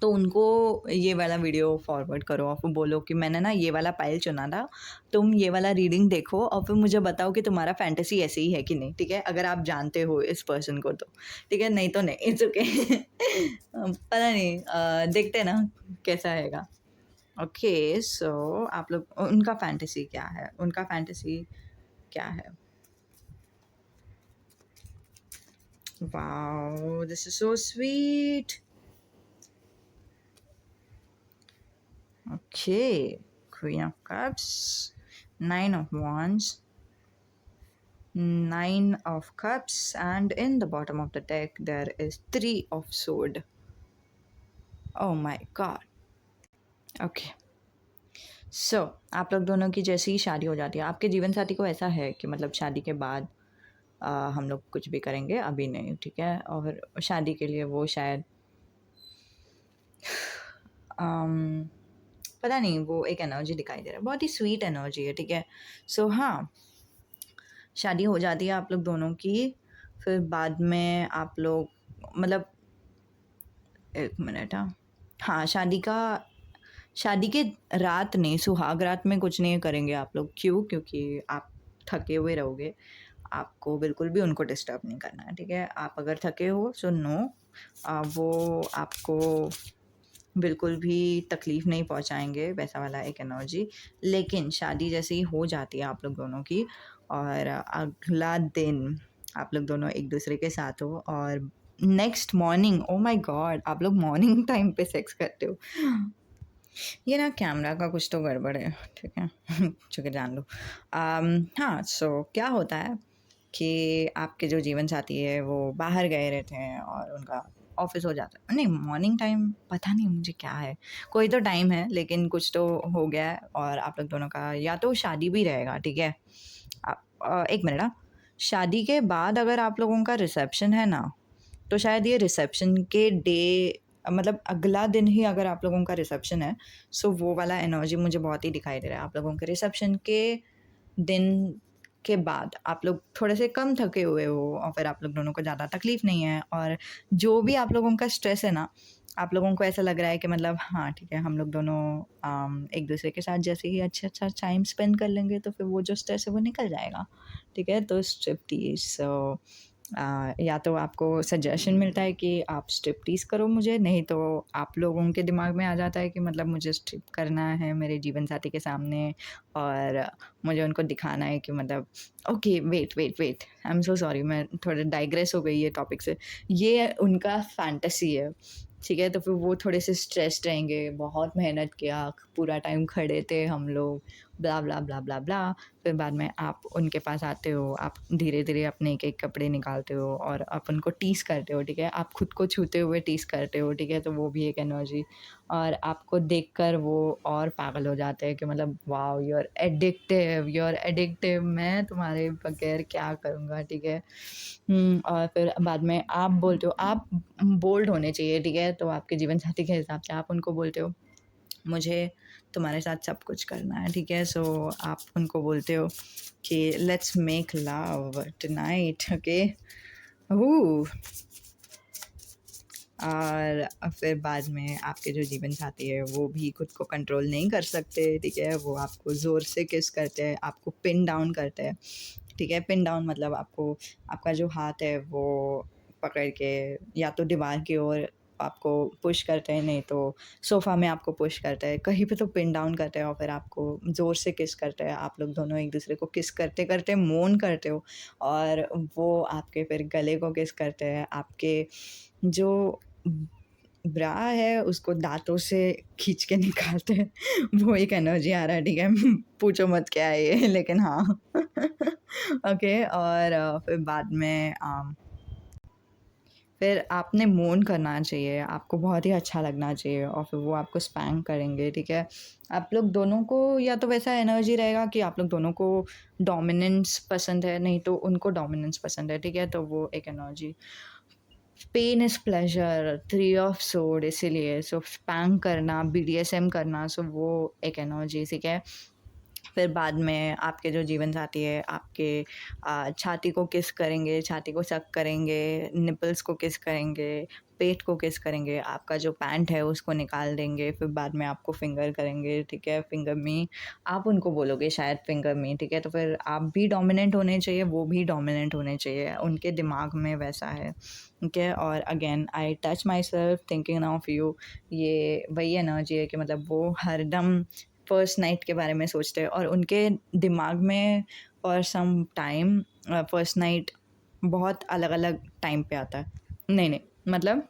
तो उनको ये वाला वीडियो फॉरवर्ड करो और फिर बोलो कि मैंने ना ये वाला पाइल चुना था, तुम ये वाला रीडिंग देखो और फिर मुझे बताओ कि तुम्हारा फैंटेसी ऐसे ही है कि नहीं, ठीक है? अगर आप जानते हो इस पर्सन को तो, ठीक है? नहीं तो नहीं, इट्स ओके। पता नहीं देखते हैं ना कैसा रहेगा। ओके, सो आप लोग उनका फैंटेसी क्या है? उनका फैंटेसी क्या है? Wow! This is so sweet. Okay, Queen of Cups, Nine of Wands, Nine of Cups, and in the bottom of the deck there is Three of Sword. Oh my god. Okay. सो आप लोग दोनों की जैसे ही शादी हो जाती है, आपके जीवन साथी को ऐसा है कि मतलब शादी के बाद हम लोग कुछ भी करेंगे, अभी नहीं, ठीक है? और शादी के लिए वो शायद अम, पता नहीं, वो एक एनर्जी दिखाई दे रहा है, बहुत ही स्वीट एनर्जी है, ठीक है? सो हाँ, शादी हो जाती है आप लोग दोनों की, फिर बाद में आप लोग मतलब 1 मिनट हाँ, शादी के रात नहीं, सुहाग रात में कुछ नहीं करेंगे आप लोग। क्यों? क्योंकि आप थके हुए रहोगे, आपको बिल्कुल भी उनको डिस्टर्ब नहीं करना है, ठीक है? आप अगर थके हो सो नो, वो आपको बिल्कुल भी तकलीफ़ नहीं पहुँचाएँगे, वैसा वाला एक एनर्जी। लेकिन शादी जैसे ही हो जाती है आप लोग दोनों की और अगला दिन आप लोग दोनों एक-दूसरे के साथ हो और next morning oh my God! आप लोग मॉर्निंग टाइम पे सेक्स करते हो। ये ना कैमरा का कुछ तो गड़बड़ है, ठीक है? चुके जान लो। हाँ, सो क्या होता है कि आपके जो जीवन साथी है वो बाहर गए रहते हैं और उनका ऑफिस हो जाता है, नहीं मॉर्निंग टाइम पता नहीं मुझे क्या है, कोई तो टाइम है लेकिन कुछ तो हो गया है और आप लोग दोनों का या तो शादी भी रहेगा, ठीक है? एक मिनट शादी के बाद अगर आप लोगों का रिसेप्शन है ना, तो शायद ये रिसेप्शन के डे मतलब अगला दिन ही अगर आप लोगों का रिसेप्शन है, सो वो वाला एनर्जी मुझे बहुत ही दिखाई दे रहा है। आप लोगों के रिसेप्शन के दिन के बाद आप लोग थोड़े से कम थके हुए हो और फिर आप लोग दोनों को ज़्यादा तकलीफ़ नहीं है और जो भी आप लोगों का स्ट्रेस है ना, आप लोगों को ऐसा लग रहा है कि मतलब हाँ, ठीक है, हम लोग दोनों एक-दूसरे के साथ जैसे ही अच्छा-अच्छा टाइम स्पेंड कर लेंगे, तो फिर वो जो स्ट्रेस है वो निकल जाएगा, ठीक है? तो स्ट्रिप्टीज़ या तो आपको सजेशन मिलता है कि आप स्ट्रिप्टीज़ करो मुझे, नहीं तो आप लोगों के दिमाग में आ जाता है कि मतलब मुझे स्ट्रिप करना है मेरे जीवन साथी के सामने और मुझे उनको दिखाना है कि मतलब okay wait I am so sorry, मैं थोड़ा डाइग्रेस हो गई ये टॉपिक से। ये उनका फैंटेसी है, ठीक है? तो फिर वो थोड़े से स्ट्रेस्ड रहेंगे, बहुत मेहनत किया, पूरा टाइम खड़े थे हम लोग ब्ला, ब्ला, ब्ला, ब्ला, ब्ला। फिर बाद में आप उनके पास आते हो, आप धीरे-धीरे अपने एक-एक कपड़े निकालते हो और आप उनको टीज़ करते हो, ठीक है? आप खुद को छूते हुए टीज़ करते हो, ठीक है? तो वो भी एक एनर्जी और आपको देखकर वो और पागल हो जाते हैं कि मतलब वॉव! यू आर एडिक्टिव, मैं तुम्हारे बगैर क्या करूँगा, ठीक है? और फिर बाद में आप बोलते हो आप बोल्ड होने चाहिए, ठीक है? तो आपके जीवन साथी के हिसाब से आप उनको बोलते हो, मुझे तुम्हारे साथ सब कुछ करना है, ठीक है? सो आप उनको बोलते हो कि let's make love tonight, okay? Oh! और फिर बाद में आपके जो जीवन साथी है वो भी खुद को कंट्रोल नहीं कर सकते, ठीक है? वो आपको ज़ोर से किस करते हैं, आपको पिन डाउन करते हैं, ठीक है? पिन डाउन मतलब आपको आपका जो हाथ है वो पकड़ के या तो दीवार की ओर आपको पुश करते हैं, नहीं तो सोफ़ा में आपको पुश करते हैं, कहीं पे तो पिन डाउन करते हैं और फिर आपको ज़ोर से किस करते हैं। आप लोग दोनों एक-दूसरे को किस करते-करते मौन करते हो और वो आपके फिर गले को किस करते हैं, आपके जो ब्रा है उसको दाँतों से खींच के निकालते हैं, वो एक एनर्जी आ रहा है, ठीक है? पूछो मत क्या है ये लेकिन हाँ। ओके और फिर बाद में फिर आपने मौन करना चाहिए, आपको बहुत ही अच्छा लगना चाहिए और फिर वो आपको स्पैंक करेंगे, ठीक है? आप लोग दोनों को या तो वैसा एनर्जी रहेगा कि आप लोग दोनों को डोमिनेंस पसंद है, नहीं तो उनको डोमिनेंस पसंद है, ठीक है? तो वो एक energy pain is pleasure, three of sword इसीलिए सो स्पैंक करना, बीडीएसएम करना सो वो एक एनर्जी ठीक है। फिर बाद में आपके जो जीवन साथी है आपके छाती को किस करेंगे, छाती को सक करेंगे, निपल्स को किस करेंगे, पेट को किस करेंगे, आपका जो पैंट है उसको निकाल देंगे, फिर बाद में आपको फिंगर करेंगे, ठीक है? फिंगर मी आप उनको बोलोगे शायद फिंगर मी, ठीक है? तो फिर आप भी डोमिनेंट होने चाहिए, वो भी डोमिनेंट होने चाहिए, उनके दिमाग में वैसा है, ठीक है? और again I touch my self thinking of you ये वही एनर्जी है कि मतलब वो हरदम फर्स्ट नाइट के बारे में सोचते हैं और उनके दिमाग में for some time first night बहुत अलग-अलग टाइम पे आता है। नहीं, मतलब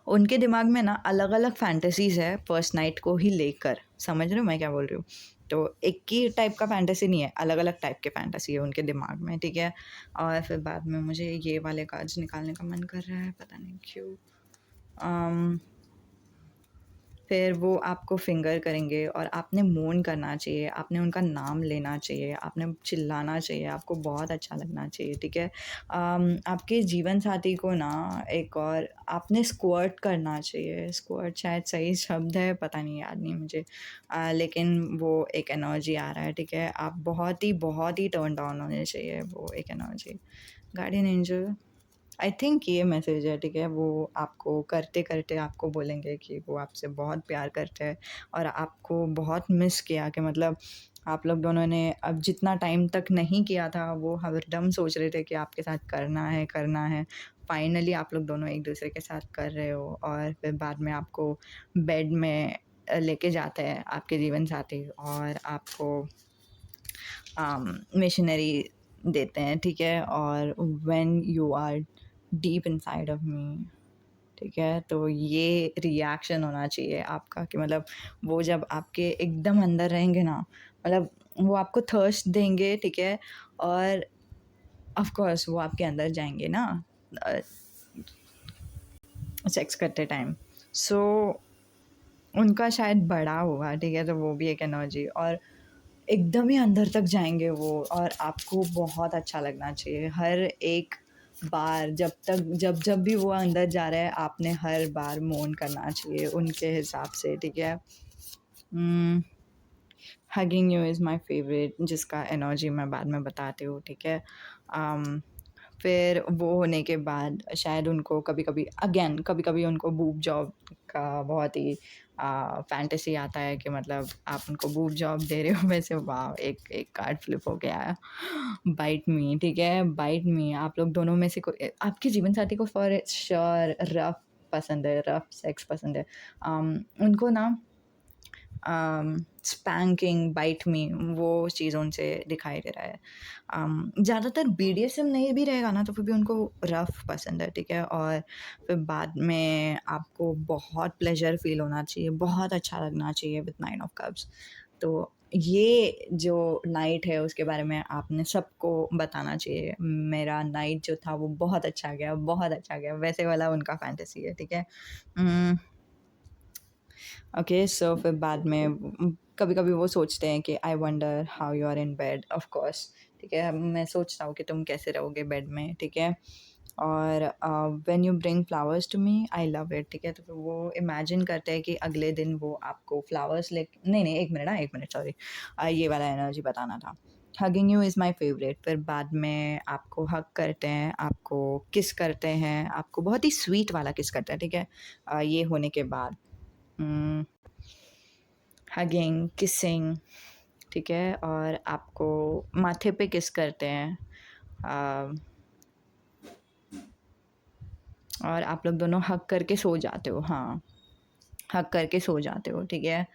उनके दिमाग में ना अलग-अलग फैंटेसीज़ है फर्स्ट नाइट को ही लेकर, समझ रहे हो मैं क्या बोल रही हूँ? तो एक ही टाइप का फैंटेसी नहीं है, अलग-अलग टाइप के फैंटेसी है उनके दिमाग में, ठीक है? और फिर बाद में मुझे ये वाले कार्ड्स निकालने का मन कर रहा है, पता नहीं क्यों? अम फिर वो आपको फ़िंगर करेंगे और आपने मौन करना चाहिए, आपने उनका नाम लेना चाहिए, आपने चिल्लाना चाहिए, आपको बहुत अच्छा लगना चाहिए, ठीक है? आपके जीवन साथी को ना एक और आपने स्क्वर्ट करना चाहिए, स्क्वर्ट शायद सही शब्द है, पता नहीं याद नहीं मुझे लेकिन वो एक एनर्जी आ रहा है, ठीक है? आप बहुत ही टर्न डाउन होने चाहिए वो एक energy. Guardian angel I think ये मैसेज है, ठीक है? वो आपको करते-करते आपको बोलेंगे कि वो आपसे बहुत प्यार करते हैं और आपको बहुत मिस किया कि मतलब आप लोग दोनों ने अब जितना टाइम तक नहीं किया था, वो हरदम सोच रहे थे कि आपके साथ करना है, करना है। फाइनली आप लोग दोनों एक-दूसरे के साथ कर रहे हो और फिर बाद में आपको बेड में लेके जाते हैं आपके जीवन साथी और आपको मिशनरी देते हैं, ठीक है? और when you are deep inside of me, ठीक है? तो ये रिएक्शन होना चाहिए आपका कि मतलब वो जब आपके एकदम अंदर रहेंगे ना, मतलब वो आपको थर्स्ट देंगे, ठीक है? और ऑफ़ कोर्स वो आपके अंदर जाएँगे ना अ, सेक्स करते टाइम। सो उनका शायद बड़ा होगा, ठीक है? तो वो भी एक एनर्जी और एकदम ही अंदर तक जाएँगे वो और आपको बहुत अच्छा लगना चाहिए। हर एक बार जब भी वो अंदर जा रहा है, आपने हर बार मौन करना चाहिए उनके हिसाब से, ठीक है? Um, hugging you is my favourite जिसका एनर्जी मैं बाद में बताती हूँ, ठीक है? अम, फिर वो होने के बाद शायद उनको कभी-कभी उनको बूब जॉब का बहुत ही फैंटेसी आता है कि मतलब आप उनको बूब जॉब दे रहे हो वैसे वाओ! एक कार्ड फ्लिप हो गया है। बाइट मी ठीक है? बाइट मी आप लोग दोनों में से कोई आपके जीवन साथी को फॉर श्योर रफ़ पसंद है, रफ़ सेक्स पसंद है। उनको ना स्पैंकिंग, बाइट मी वो चीज़ उनसे दिखाई दे रहा है। ज़्यादातर बीडीएसएम नहीं भी रहेगा ना तो फिर भी उनको रफ़ पसंद है, ठीक है? और फिर बाद में आपको बहुत प्लेज़र फ़ील होना चाहिए, बहुत अच्छा लगना चाहिए विथ 9 ऑफ कप्स। तो ये जो नाइट है उसके बारे में आपने सबको बताना चाहिए। मेरा नाइट जो था वो बहुत अच्छा गया, बहुत अच्छा गया, वैसे वाला उनका फैंटेसी है, ठीक है? उम ओके, सो फिर बाद में कभी-कभी वो सोचते हैं कि I wonder how you are in bed, of course, ठीक है? मैं सोचता हूँ कि तुम कैसे रहोगे बेड में, ठीक है? और when you bring flowers to me I love it, ठीक है? तो फिर वो इमेजिन करते हैं कि अगले दिन वो आपको फ्लावर्स ले नहीं, नहीं, 1 मिनट, 1 मिनट, सॉरी, ये वाला एनर्जी बताना था। Hugging you is my favourite, फिर बाद में आपको हग करते हैं, आपको किस करते हैं, आपको बहुत ही स्वीट वाला किस करते हैं, ठीक है? ये होने के बाद उम हगिंग, किसिंग, ठीक है? और आपको माथे पे किस करते हैं। अ, और आप लोग दोनों हग करके सो जाते हो, हाँ, हग करके सो जाते हो, ठीक है?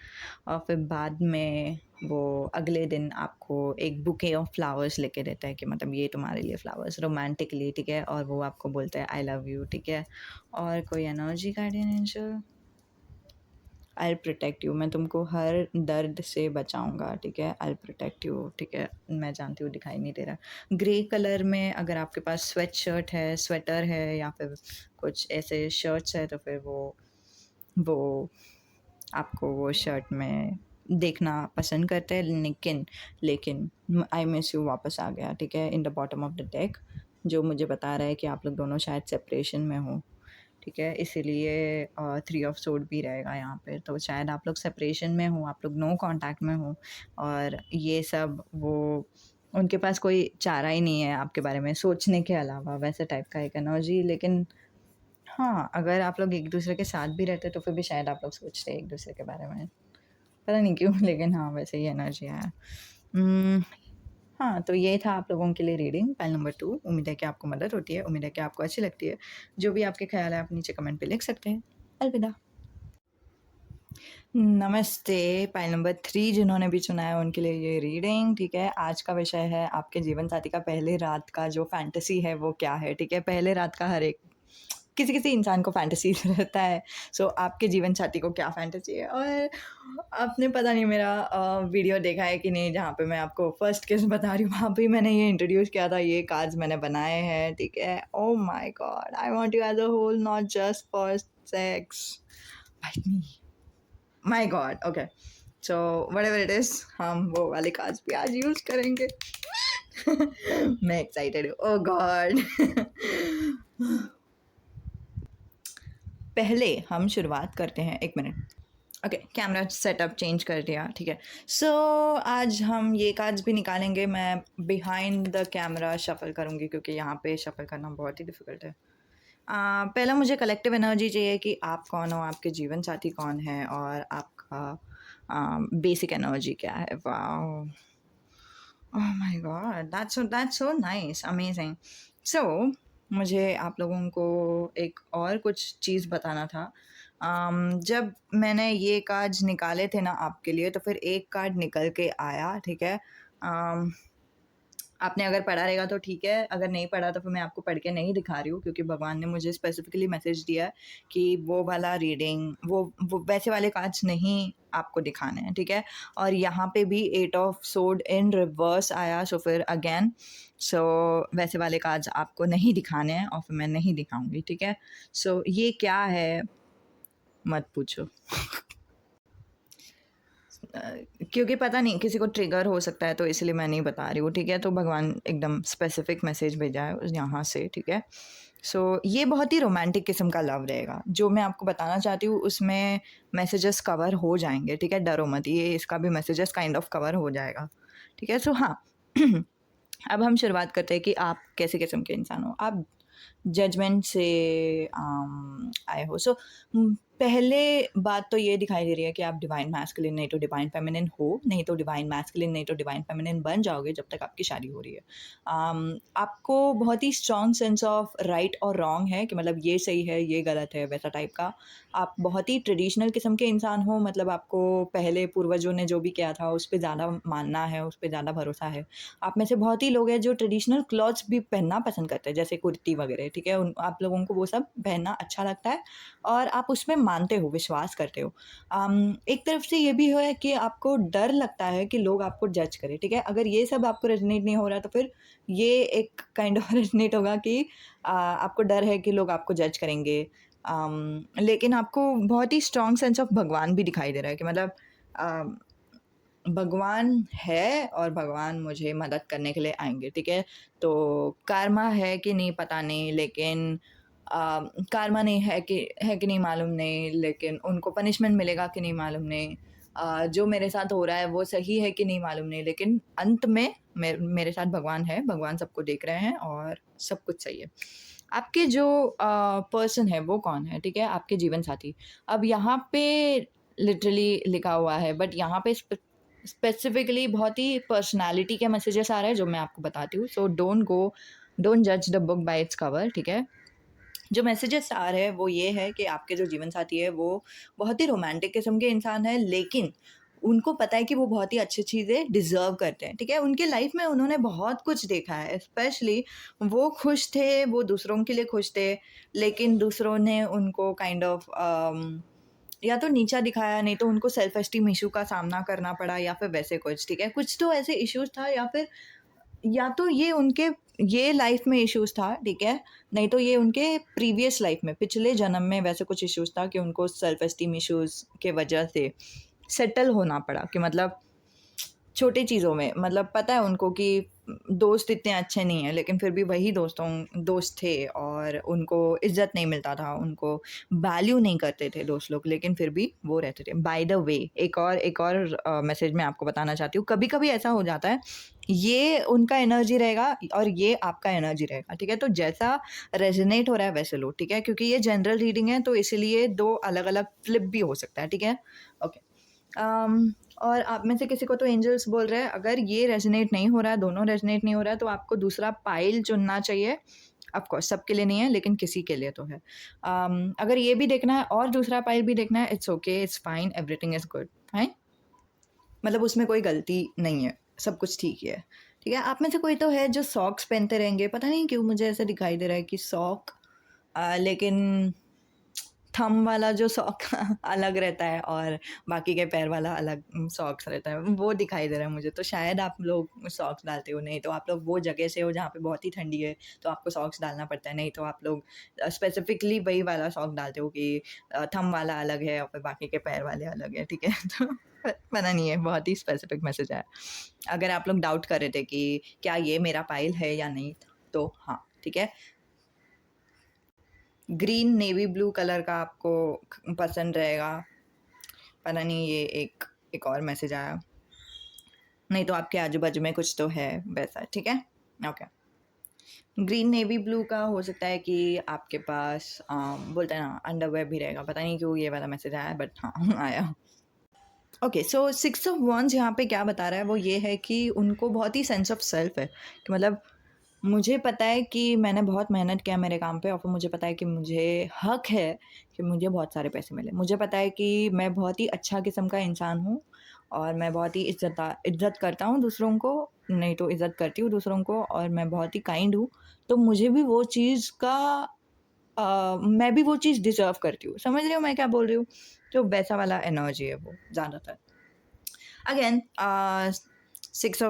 और फिर बाद में वो अगले दिन आपको एक बुके ऑफ फ्लावर्स लेके देता है कि मतलब ये तुम्हारे लिए फ्लावर्स रोमांटिकली, ठीक है? और वो आपको बोलता है आई लव यू, ठीक है? और कोई energy guardian angel, I protect you, मैं तुमको हर दर्द से बचाऊँगा, ठीक है? आई प्रोटेक्ट यू, ठीक है? मैं जानती हूँ दिखाई नहीं दे रहा। ग्रे कलर में अगर आपके पास स्वेट शर्ट है, स्वेटर है या फिर कुछ ऐसे शर्ट्स है तो फिर वो आपको वो शर्ट में देखना पसंद करते हैं, लेकिन लेकिन आई मिस यू वापस आ गया, ठीक है? इन the bottom of the deck, जो मुझे बता रहा है कि आप लोग दोनों शायद सेपरेशन में हो, ठीक है? इसीलिए 3 ऑफ सोर्ड भी रहेगा यहाँ पे, तो शायद आप लोग सेपरेशन में हो, आप लोग नो कॉन्टैक्ट में हो और ये सब वो उनके पास कोई चारा ही नहीं है आपके बारे में सोचने के अलावा, वैसे टाइप का एक एनर्जी। लेकिन हाँ, अगर आप लोग एक-दूसरे के साथ भी रहते तो फिर भी शायद आप लोग सोचते एक-दूसरे के बारे में। पता नहीं क्यों लेकिन हाँ, वैसे ही एनर्जी आया। उम, हाँ, तो ये था आप लोगों के लिए रीडिंग पाइल नंबर 2। उम्मीद है कि आपको मदद होती है, उम्मीद है कि आपको अच्छी लगती है। जो भी आपके ख़्याल है आप नीचे कमेंट पे लिख सकते हैं। अलविदा। नमस्ते, पाइल नंबर 3 जिन्होंने भी चुना है उनके लिए ये रीडिंग, ठीक है? आज का विषय है आपके जीवन साथी का पहले रात का जो फैंटेसी है वो क्या है, ठीक है? पहले रात का हर एक किसी-किसी इंसान को फैंटेसी रहता है। सो आपके जीवन साथी को क्या फैंटेसी है? और आपने पता नहीं मेरा वीडियो देखा है कि नहीं जहाँ पे मैं आपको फर्स्ट किस बता रही हूँ, वहाँ पे ही मैंने ये इंट्रोड्यूस किया था, ये कार्ड्स मैंने बनाए हैं, ठीक है? Oh my God! I want you as a whole not just for sex. Bite me. My God! Okay. So whatever it is हम वो वाले कार्ड्स भी आज यूज़ करेंगे। मैं एक्साइटेड हूँ। ओह गॉड! पहले हम शुरुआत करते हैं, 1 minute. Okay, camera setup change कर दिया, ठीक है। सो आज हम ये कार्ड्स भी निकालेंगे। मैं बिहाइंड द कैमरा शफल करूँगी क्योंकि यहाँ पे शफल करना बहुत ही डिफ़िकल्ट है। पहला मुझे कलेक्टिव एनर्जी चाहिए कि आप कौन हो, आपके जीवन साथी कौन है और आपका बेसिक एनर्जी क्या है। Wow! Oh my god! That's so nice, amazing. So मुझे आप लोगों को एक और कुछ चीज़ बताना था। जब मैंने ये कार्ड्स निकाले थे ना आपके लिए, तो फिर एक कार्ड निकल के आया, ठीक है? अम आपने अगर पढ़ा रहेगा तो ठीक है, अगर नहीं पढ़ा तो फिर मैं आपको पढ़ के नहीं दिखा रही हूँ क्योंकि भगवान ने मुझे स्पेसिफ़िकली मैसेज दिया है कि वो वाला रीडिंग वो वैसे वाले कार्ड्स नहीं आपको दिखाने हैं, ठीक है? और यहाँ पे भी 8 ऑफ सोर्ड इन रिवर्स आया, सो फिर अगेन सो वैसे वाले कार्ड्स आपको नहीं दिखाने हैं और फिर मैं नहीं दिखाऊँगी, ठीक है? सो ये क्या है, मत पूछो। क्योंकि पता नहीं किसी को ट्रिगर हो सकता है तो इसलिए मैं नहीं बता रही हूँ, ठीक है? तो भगवान एकदम स्पेसिफिक मैसेज भेजा है यहाँ से, ठीक है? सो ये बहुत ही रोमांटिक किस्म का लव रहेगा। जो मैं आपको बताना चाहती हूँ उसमें मैसेजेस कवर हो जाएँगे, ठीक है? डरो मत, ये इसका भी मैसेजेस काइंड ऑफ कवर हो जाएगा, ठीक है? सो हाँ, अब हम शुरुआत करते हैं कि आप कैसे किस्म के इंसान हो। आप जजमेंट से आए हो। सो पहले बात तो ये दिखाई दे रही है कि आप डिवाइन मैस्कुलिन नहीं तो डिवाइन फेमिनिन हो, नहीं तो डिवाइन मैस्कुलिन नहीं तो डिवाइन फेमिनिन बन जाओगे जब तक आपकी शादी हो रही है। आपको बहुत ही स्ट्रॉन्ग सेंस ऑफ राइट और रॉन्ग है कि मतलब ये सही है, ये गलत है, वैसा टाइप का। आप बहुत ही ट्रेडिशनल किस्म के इंसान हो, मतलब आपको पहले पूर्वजों ने जो भी किया था उस पे ज़्यादा मानना है, उस पे ज़्यादा भरोसा है। आप में से बहुत ही लोग हैं जो ट्रेडिशनल क्लॉथ्स भी पहनना पसंद करते हैं, जैसे कुर्ती वगैरह, ठीक है? उन आप लोगों को वो सब पहनना अच्छा लगता है और आप उसमें मानते हो, विश्वास करते हो। एक तरफ से ये भी है कि आपको डर लगता है कि लोग आपको जज करें, ठीक है? अगर ये सब आपको रेज़ोनेट नहीं हो रहा, तो फिर ये एक काइंड ऑफ रेज़ोनेट होगा कि आपको डर है कि लोग आपको जज करेंगे। लेकिन आपको बहुत ही स्ट्रॉन्ग सेंस ऑफ भगवान भी दिखाई दे रहा है कि मतलब अ भगवान है और भगवान मुझे मदद करने के लिए आएँगे, ठीक है? तो कर्मा है कि नहीं पता नहीं, लेकिन कर्मा नहीं है कि नहीं मालूम नहीं, लेकिन उनको पनिशमेंट मिलेगा कि नहीं मालूम नहीं। जो मेरे साथ हो रहा है वो सही है कि नहीं मालूम नहीं, लेकिन अंत में मेरे साथ भगवान है, भगवान सबको देख रहे हैं और सब कुछ सही है। आपके जो पर्सन है वो कौन है, ठीक है? आपके जीवन साथी। अब यहाँ पे लिटरली लिखा हुआ है, बट यहाँ पे स्पेसिफिकली बहुत ही पर्सनैलिटी के मैसेजेस आ रहे हैं जो मैं आपको बताती हूँ। सो डोंट जज the book by its cover, ठीक है? जो मैसेजेस आ रहे हैं वो ये है कि आपके जो जीवन साथी है वो बहुत ही रोमांटिक किस्म के इंसान है, लेकिन उनको पता है कि वो बहुत ही अच्छी चीज़ें डिज़र्व करते हैं, ठीक है? उनके लाइफ में उन्होंने बहुत कुछ देखा है, स्पेशली वो खुश थे, वो दूसरों के लिए खुश थे, लेकिन दूसरों ने उनको काइंड ऑफ या तो नीचा दिखाया, नहीं तो उनको सेल्फ एस्टीम इश्यू का सामना करना पड़ा या फिर वैसे कुछ, ठीक है? कुछ तो ऐसे इश्यूज़ था, या तो ये उनके ये लाइफ में इश्यूज़ था, ठीक है? नहीं तो ये उनके प्रीवियस लाइफ में, पिछले जन्म में वैसे कुछ इश्यूज़ था कि उनको सेल्फ एस्टीम इश्यूज़ के वजह से सेटल होना पड़ा कि मतलब छोटी चीज़ों में, मतलब पता है उनको कि दोस्त इतने अच्छे नहीं हैं, लेकिन फिर भी वही दोस्त थे और उनको इज़्ज़त नहीं मिलता था, उनको वैल्यू नहीं करते थे दोस्त लोग, लेकिन फिर भी वो रहते थे। बाय द वे एक और मैसेज मैं आपको बताना चाहती हूँ, कभी-कभी ऐसा हो जाता है, ये उनका एनर्जी रहेगा और ये आपका एनर्जी रहेगा, ठीक है? तो जैसा रेज़ोनेट हो रहा है वैसे लो, ठीक है? क्योंकि ये जनरल रीडिंग है, तो इसीलिए 2 अलग-अलग फ्लिप भी हो सकता है, ठीक है? ओके। और आप में से किसी को तो एंजल्स बोल रहे हैं, अगर ये रेज़ोनेट नहीं हो रहा है, दोनों रेज़ोनेट नहीं हो रहा है, तो आपको दूसरा पाइल चुनना चाहिए। ऑफ़ कोर्स सबके लिए नहीं है, लेकिन किसी के लिए तो है। अगर ये भी देखना है और दूसरा पाइल भी देखना है, it's okay, it's fine, everything is good, fine? मतलब उसमें कोई गलती नहीं है, सब कुछ ठीक ही है, ठीक है? आप में से कोई तो है जो सॉक्स पहनते रहेंगे, पता नहीं क्यों मुझे ऐसा दिखाई दे रहा है कि सॉक लेकिन थंब वाला जो सॉक अलग रहता है और बाकी के पैर वाला अलग सॉक्स रहता है, वो दिखाई दे रहा है मुझे। तो शायद आप लोग सॉक्स डालते हो, नहीं तो आप लोग वो जगह से हो जहाँ पे बहुत ही ठंडी है, तो आपको सॉक्स डालना पड़ता है। नहीं तो आप लोग स्पेसिफ़िकली वही वाला सॉक डालते हो कि थंब वाला अलग है और फिर बाकी के पैर वाले अलग है, ठीक है? तो पता नहीं है, बहुत ही स्पेसिफ़िक मैसेज आया। अगर आप लोग डाउट कर रहे थे कि क्या ये मेरा पाइल है या नहीं, तो हाँ, ठीक है? ग्रीन नेवी ब्लू कलर का आपको पसंद रहेगा। पता नहीं ये एक और मैसेज आया। नहीं तो आपके आजू-बाजू में कुछ तो है वैसा, ठीक है? ओके। ग्रीन नेवी ब्लू का हो सकता है कि आपके पास बोलते हैं ना अंडरवेयर भी रहेगा। पता नहीं क्यों ये वाला मैसेज आया, बट हाँ आया। ओके, सो 6 ऑफ वांड्स यहाँ पे क्या बता रहा है वो ये है कि उनको बहुत ही सेंस ऑफ सेल्फ है कि मतलब मुझे पता है कि मैंने बहुत मेहनत किया मेरे काम पे और फिर मुझे पता है कि मुझे हक है कि मुझे बहुत सारे पैसे मिले। मुझे पता है कि मैं बहुत ही अच्छा किस्म का इंसान हूँ और मैं बहुत ही इज़्ज़त करता हूँ दूसरों को, नहीं तो इज़्ज़त करती हूँ दूसरों को और मैं बहुत ही काइंड हूँ। तो मुझे भी वो चीज़ का मैं भी वो चीज़ डिज़र्व करती हूँ। समझ रहे हो मैं क्या बोल रही हूँ? तो वैसा वाला एनर्जी है वो ज़्यादातर। अगेन 6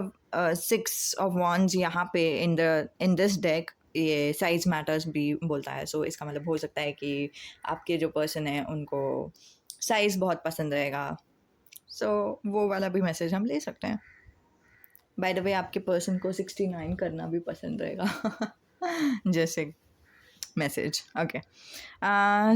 ऑफ wands यहाँ पे इन दिस डेक ये साइज़ मैटर्स भी बोलता है। सो इसका मतलब हो सकता है कि आपके जो पर्सन है उनको साइज़ बहुत पसंद रहेगा। सो वो वाला भी मैसेज हम ले सकते हैं। बाय द वे आपके पर्सन को 69 करना भी पसंद रहेगा जैसे मैसेज। ओके।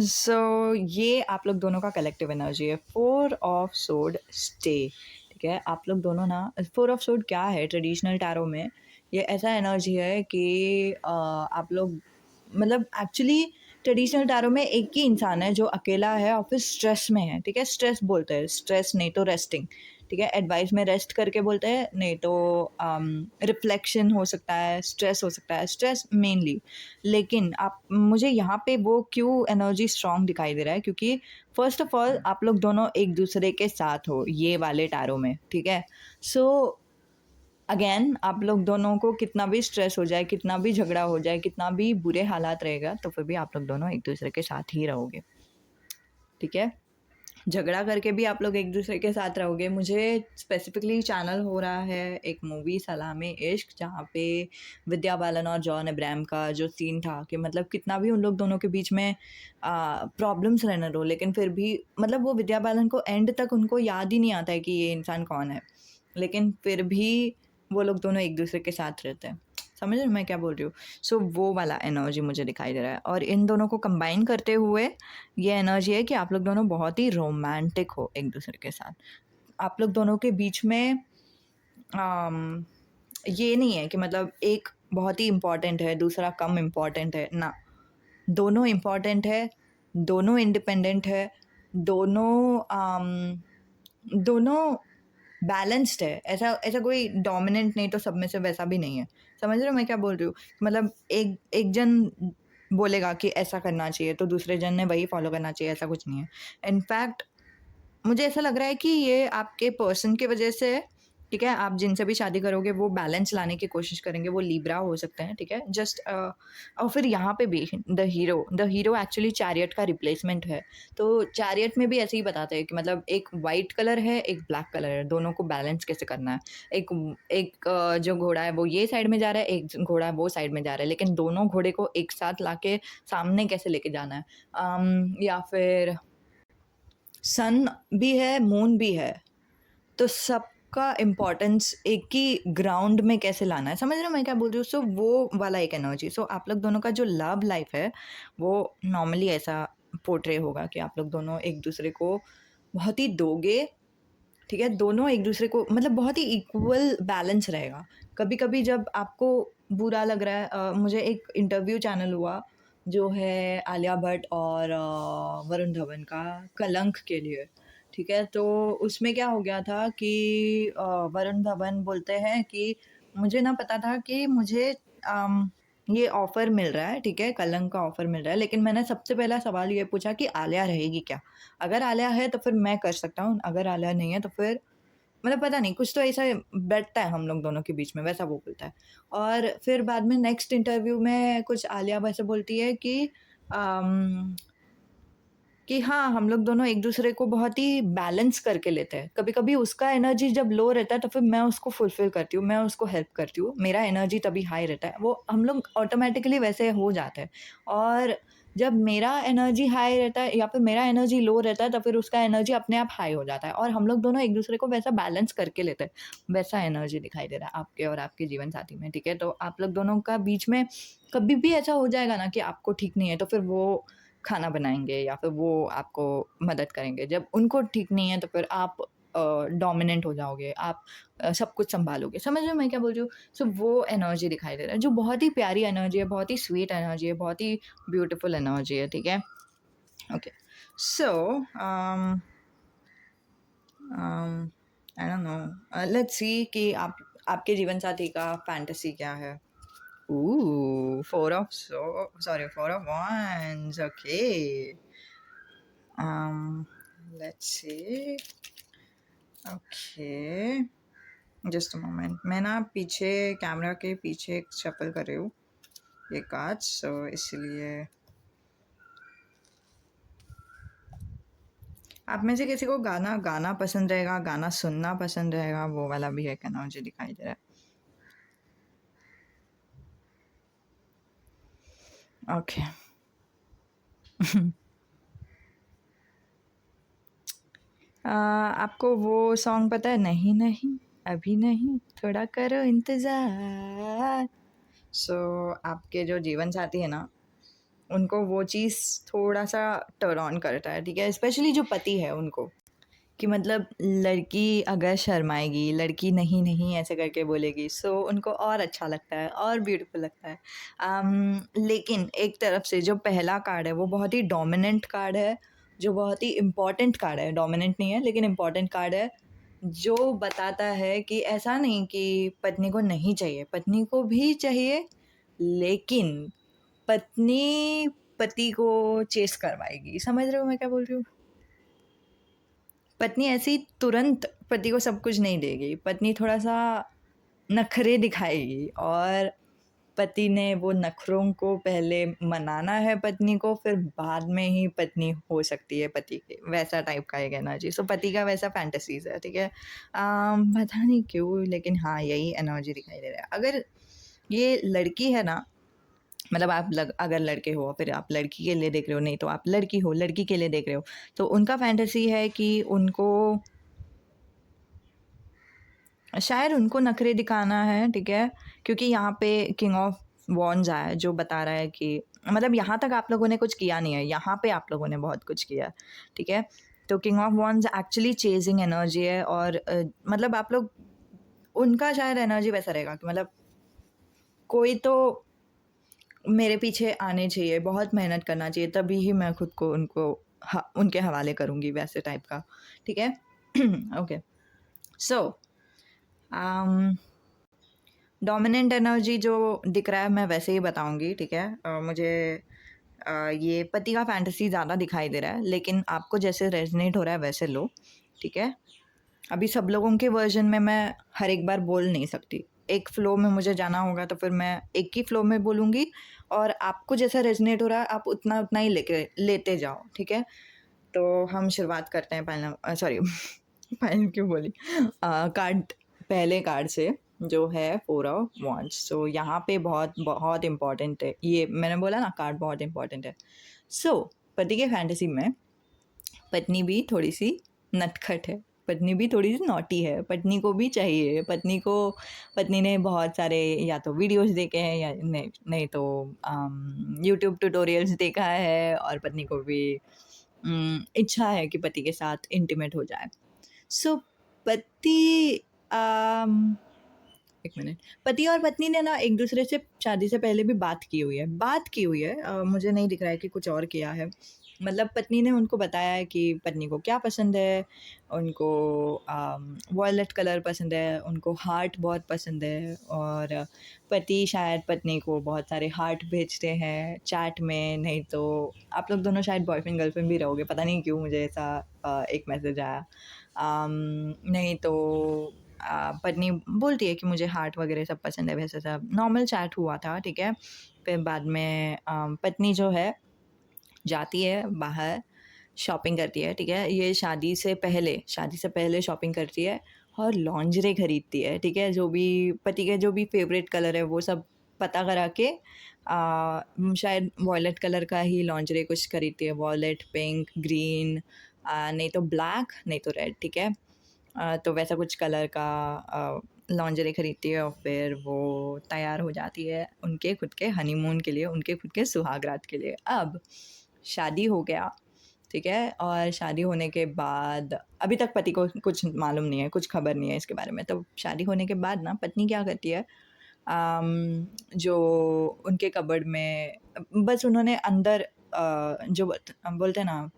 सो ये आप लोग दोनों का कलेक्टिव एनर्जी है। 4 ऑफ सोर्ड स्टे, ठीक है? आप लोग दोनों ना 4 ऑफ सोर्ड क्या है ट्रेडिशनल टैरो में, ये ऐसा एनर्जी है कि आप लोग मतलब एक्चुअली ट्रेडिशनल टैरो में एक ही इंसान है जो अकेला है और फिर स्ट्रेस में है, ठीक है? स्ट्रेस बोलते हैं, स्ट्रेस नहीं तो रेस्टिंग, ठीक है? एडवाइस में रेस्ट करके बोलते हैं, नहीं तो रिफ्लेक्शन हो सकता है, स्ट्रेस हो सकता है, स्ट्रेस मेनली। लेकिन आप मुझे यहाँ पे वो क्यों एनर्जी स्ट्रॉन्ग दिखाई दे रहा है क्योंकि फर्स्ट ऑफ ऑल आप लोग दोनों एक दूसरे के साथ हो ये वाले टैरो में, ठीक है? सो अगेन आप लोग दोनों को कितना भी स्ट्रेस हो जाए, कितना भी झगड़ा हो जाए, कितना भी बुरे हालात रहेगा, तो फिर भी आप लोग दोनों एक दूसरे के साथ ही रहोगे, ठीक है? झगड़ा करके भी आप लोग एक-दूसरे के साथ रहोगे। मुझे स्पेसिफ़िकली चैनल हो रहा है एक मूवी सलामे इश्क, जहाँ पे विद्या बालन और जॉन अब्राहम का जो सीन था कि मतलब कितना भी उन लोग दोनों के बीच में प्रॉब्लम्स रहने दो, लेकिन फिर भी मतलब वो विद्या बालन को एंड तक उनको याद ही नहीं आता है कि ये इंसान कौन है। लेकिन फिर भी वो लोग दोनों एक-दूसरे के साथ रहते हैं। समझ रहे हो मैं क्या बोल रही हूँ? सो वो वाला एनर्जी मुझे दिखाई दे रहा है, और इन दोनों को कंबाइन करते हुए ये एनर्जी है कि आप लोग दोनों बहुत ही रोमांटिक हो एक-दूसरे के साथ। आप लोग दोनों के बीच में ये नहीं है कि मतलब एक बहुत ही इम्पोर्टेंट है, दूसरा कम इम्पोर्टेंट है, ना। दोनों इम्पोर्टेंट है, दोनों इंडिपेंडेंट है, दोनों दोनों बैलेंस्ड है। ऐसा ऐसा कोई डोमिनेंट नहीं तो सब में से वैसा भी नहीं है। समझ रहे हो मैं क्या बोल रही हूँ? मतलब एक एक जन बोलेगा कि ऐसा करना चाहिए तो दूसरे जन ने वही फॉलो करना चाहिए, ऐसा कुछ नहीं है। इनफैक्ट मुझे ऐसा लग रहा है कि ये आपके पर्सन की वजह से है, ठीक है? आप जिनसे भी शादी करोगे वो बैलेंस लाने की कोशिश करेंगे, वो लिब्रा हो सकते हैं, ठीक है? जस्ट और फिर यहाँ पे भी द हीरो एक्चुअली चैरियट का रिप्लेसमेंट है। तो चैरियट में भी ऐसे ही बताते हैं कि मतलब एक व्हाइट कलर है, एक ब्लैक कलर है, दोनों को बैलेंस कैसे करना है। एक एक जो घोड़ा है वो ये साइड में जा रहा है, एक घोड़ा वो साइड में जा रहा है, लेकिन दोनों घोड़े को एक साथ लाके सामने कैसे लेके जाना है। या फिर सन भी है, मून भी है, तो सबका इम्पोर्टेंस एक ही ग्राउंड में कैसे लाना है। समझ रहे हो मैं क्या बोल रही हूँ? सो वो वाला एक एनर्जी। सो आप लोग दोनों का जो लव लाइफ है वो नॉर्मली ऐसा पोर्ट्रे होगा कि आप लोग दोनों एक दूसरे को बहुत ही दोगे, ठीक है? दोनों एक दूसरे को मतलब बहुत ही इक्वल बैलेंस रहेगा। कभी कभी जब आपको बुरा लग रहा है, मुझे एक इंटरव्यू चैनल हुआ जो है आलिया भट्ट और वरुण धवन का, कलंक के लिए, ठीक है? तो उसमें क्या हो गया था कि वरुण धवन बोलते हैं कि मुझे ना पता था कि मुझे ये ऑफ़र मिल रहा है, ठीक है? कलंक का ऑफ़र मिल रहा है, लेकिन मैंने सबसे पहला सवाल ये पूछा कि आलिया रहेगी क्या? अगर आलिया है तो फिर मैं कर सकता हूँ, अगर आलिया नहीं है तो फिर मतलब पता नहीं, कुछ तो ऐसा बैठता है हम लोग दोनों के बीच में, वैसा वो बोलता है। और फिर बाद में नेक्स्ट इंटरव्यू में कुछ आलिया वैसे बोलती है अम, कि हाँ, हम लोग दोनों एक-दूसरे को बहुत ही बैलेंस करके लेते हैं। कभी-कभी उसका एनर्जी जब लो रहता है तो फिर मैं उसको फुलफ़िल करती हूँ, मैं उसको हेल्प करती हूँ। मेरा एनर्जी तभी हाई रहता है। वो हम लोग ऑटोमैटिकली वैसे हो जाते हैं। और जब मेरा एनर्जी हाई रहता है या फिर मेरा एनर्जी लो रहता है तो फिर उसका एनर्जी अपने आप हाई हो जाता है, और हम लोग दोनों एक-दूसरे को वैसा बैलेंस करके लेते हैं। वैसा एनर्जी दिखाई दे रहा है आपके और आपके जीवन साथी में, ठीक है? तो आप लोग दोनों का बीच में कभी भी ऐसा हो जाएगा ना कि आपको ठीक नहीं है तो फिर वो खाना बनाएँगे या फिर वो आपको मदद करेंगे। जब उनको ठीक नहीं है तो फिर आप डोमिनेंट हो जाओगे, आप सब कुछ सँभालोगे। समझ रहे हो मैं क्या बोल रही हूँ? सो वो एनर्जी दिखाई दे रहा है, जो बहुत ही प्यारी एनर्जी है, बहुत ही स्वीट एनर्जी है, बहुत ही ब्यूटीफुल एनर्जी है, ठीक है? Okay. So um um, I don't no, let's see कि आप आपके जीवन साथी का फैंटेसी क्या है? Ooh, 4 of sorry, 4 of wands. Okay. Um, let's see. Okay. Just a moment. मैं ना पीछे कैमरा के पीछे एक शफल कर रही हूँ ये कार्ड, सो इसलिए आप में से किसी को गाना गाना पसंद रहेगा, गाना सुनना पसंद रहेगा, वो वाला भी एक एनर्जी दिखाई दे रहा है। ओके। आपको वो सॉन्ग पता है, नहीं नहीं अभी नहीं, थोड़ा करो इंतज़ार। सो आपके जो जीवन साथी है ना, उनको वो चीज़ थोड़ा-सा टर्न ऑन करता है, ठीक है? स्पेशली जो पति है उनको, कि मतलब लड़की अगर शर्माएगी, लड़की नहीं, नहीं ऐसे करके बोलेगी, सो उनको और अच्छा लगता है और ब्यूटीफुल लगता है। लेकिन एक तरफ से जो पहला कार्ड है वो बहुत ही डोमिनेंट कार्ड है, जो बहुत ही इम्पोर्टेंट कार्ड है, डोमिनेंट नहीं है लेकिन इम्पोर्टेंट कार्ड है, जो बताता है कि ऐसा नहीं कि पत्नी को नहीं चाहिए, पत्नी को भी चाहिए, लेकिन पत्नी पति को चेस करवाएगी। समझ रहे हो मैं क्या बोल रही हूँ? पत्नी ऐसी तुरंत पति को सब कुछ नहीं देगी, पत्नी थोड़ा-सा नखरे दिखाएगी, और पति ने वो नखरों को पहले मनाना है पत्नी को, फिर बाद में ही पत्नी हो सकती है पति की, वैसा टाइप का एक एनर्जी। सो पति का वैसा फैंटेसीज़ है, ठीक है? पता नहीं क्यों, लेकिन हाँ, यही एनर्जी दिखाई दे रहा है। अगर ये लड़की है ना, मतलब अगर लड़के हो, फिर आप लड़की के लिए देख रहे हो, नहीं तो आप लड़की हो, लड़की के लिए देख रहे हो, तो उनका फैंटेसी है कि उनको शायद उनको नखरे दिखाना है, ठीक है? क्योंकि यहाँ पे किंग ऑफ वॉन्ड्स आया है, जो बता रहा है कि मतलब यहाँ तक आप लोगों ने कुछ किया नहीं है, यहाँ पे आप लोगों ने बहुत कुछ किया है, ठीक है? तो king of wands actually chasing energy है, और मतलब आप लोग, उनका शायद एनर्जी वैसा रहेगा कि मतलब कोई तो मेरे पीछे आने चाहिए, बहुत मेहनत करना चाहिए, तभी ही मैं खुद को उनके हवाले करूँगी, वैसे टाइप का, ठीक है? ओके, सो डोमिनेंट एनर्जी जो दिख रहा है मैं वैसे ही बताऊंगी, ठीक है? मुझे ये पति का फैंटेसी ज़्यादा दिखाई दे रहा है, लेकिन आपको जैसे रेजनेट हो रहा है वैसे लो, ठीक है? अभी सब लोगों के वर्जन में मैं हर एक बार बोल नहीं सकती, एक फ़्लो में मुझे जाना होगा, तो फिर मैं एक ही फ़्लो में बोलूँगी, और आपको जैसा रेजनेट हो रहा है आप उतना उतना ही लेते जाओ, ठीक है? तो हम शुरुआत करते हैं पहला, सॉरी फाइनल क्यों बोली, कार्ड, पहले कार्ड से, जो है फोर ऑफ वॉन्ड्स। सो यहाँ पे बहुत बहुत इम्पॉर्टेंट है, ये मैंने बोला ना, कार्ड बहुत इम्पॉर्टेंट है। सो पति के फैंटेसी में पत्नी भी थोड़ी सी नटखट है, पत्नी भी थोड़ी सी नॉटी है, पत्नी को भी चाहिए, पत्नी ने बहुत सारे या तो वीडियोस देखे हैं, या नहीं तो यूट्यूब ट्यूटोरियल्स देखा है, और पत्नी को भी इच्छा है कि पति के साथ इंटीमेट हो जाए। सो पति एक मिनट, पति और पत्नी ने ना एक दूसरे से शादी से पहले भी बात की हुई है, मुझे नहीं दिख रहा है कि कुछ और किया है। मतलब पत्नी ने उनको बताया है कि पत्नी को क्या पसंद है, उनको वॉयलेट कलर पसंद है, उनको हार्ट बहुत पसंद है, और पति शायद पत्नी को बहुत सारे हार्ट भेजते हैं चैट में, नहीं तो आप लोग दोनों शायद बॉयफ्रेंड गर्लफ्रेंड भी रहोगे, पता नहीं क्यों मुझे ऐसा एक मैसेज आया। नहीं तो पत्नी बोलती है कि मुझे हार्ट वगैरह सब पसंद है, वैसे सब नॉर्मल चैट हुआ था, ठीक है? फिर बाद में पत्नी जो है जाती है बाहर, शॉपिंग करती है, ठीक है? ये शादी से पहले शॉपिंग करती है, और लॉन्जरे खरीदती है, ठीक है? जो भी पति के जो भी फेवरेट कलर है वो सब पता करा के शायद वॉयलेट कलर का ही लॉन्जरे कुछ खरीदती है, वॉयलेट, पिंक, ग्रीन, नहीं तो ब्लैक, नहीं तो रेड, ठीक है? तो वैसा कुछ कलर का लॉन्जरी खरीदती है, और फिर वो तैयार हो जाती है उनके खुद के हनीमून के लिए, उनके खुद के सुहागरात के लिए। अब शादी हो गया, ठीक है? और शादी होने के बाद अभी तक पति को कुछ मालूम नहीं है, कुछ खबर नहीं है इसके बारे में। तो शादी होने के बाद ना पत्नी क्या करती है, जो उनके कबर्ड में बस उन्होंने अंदर जो बोलते हैं ना,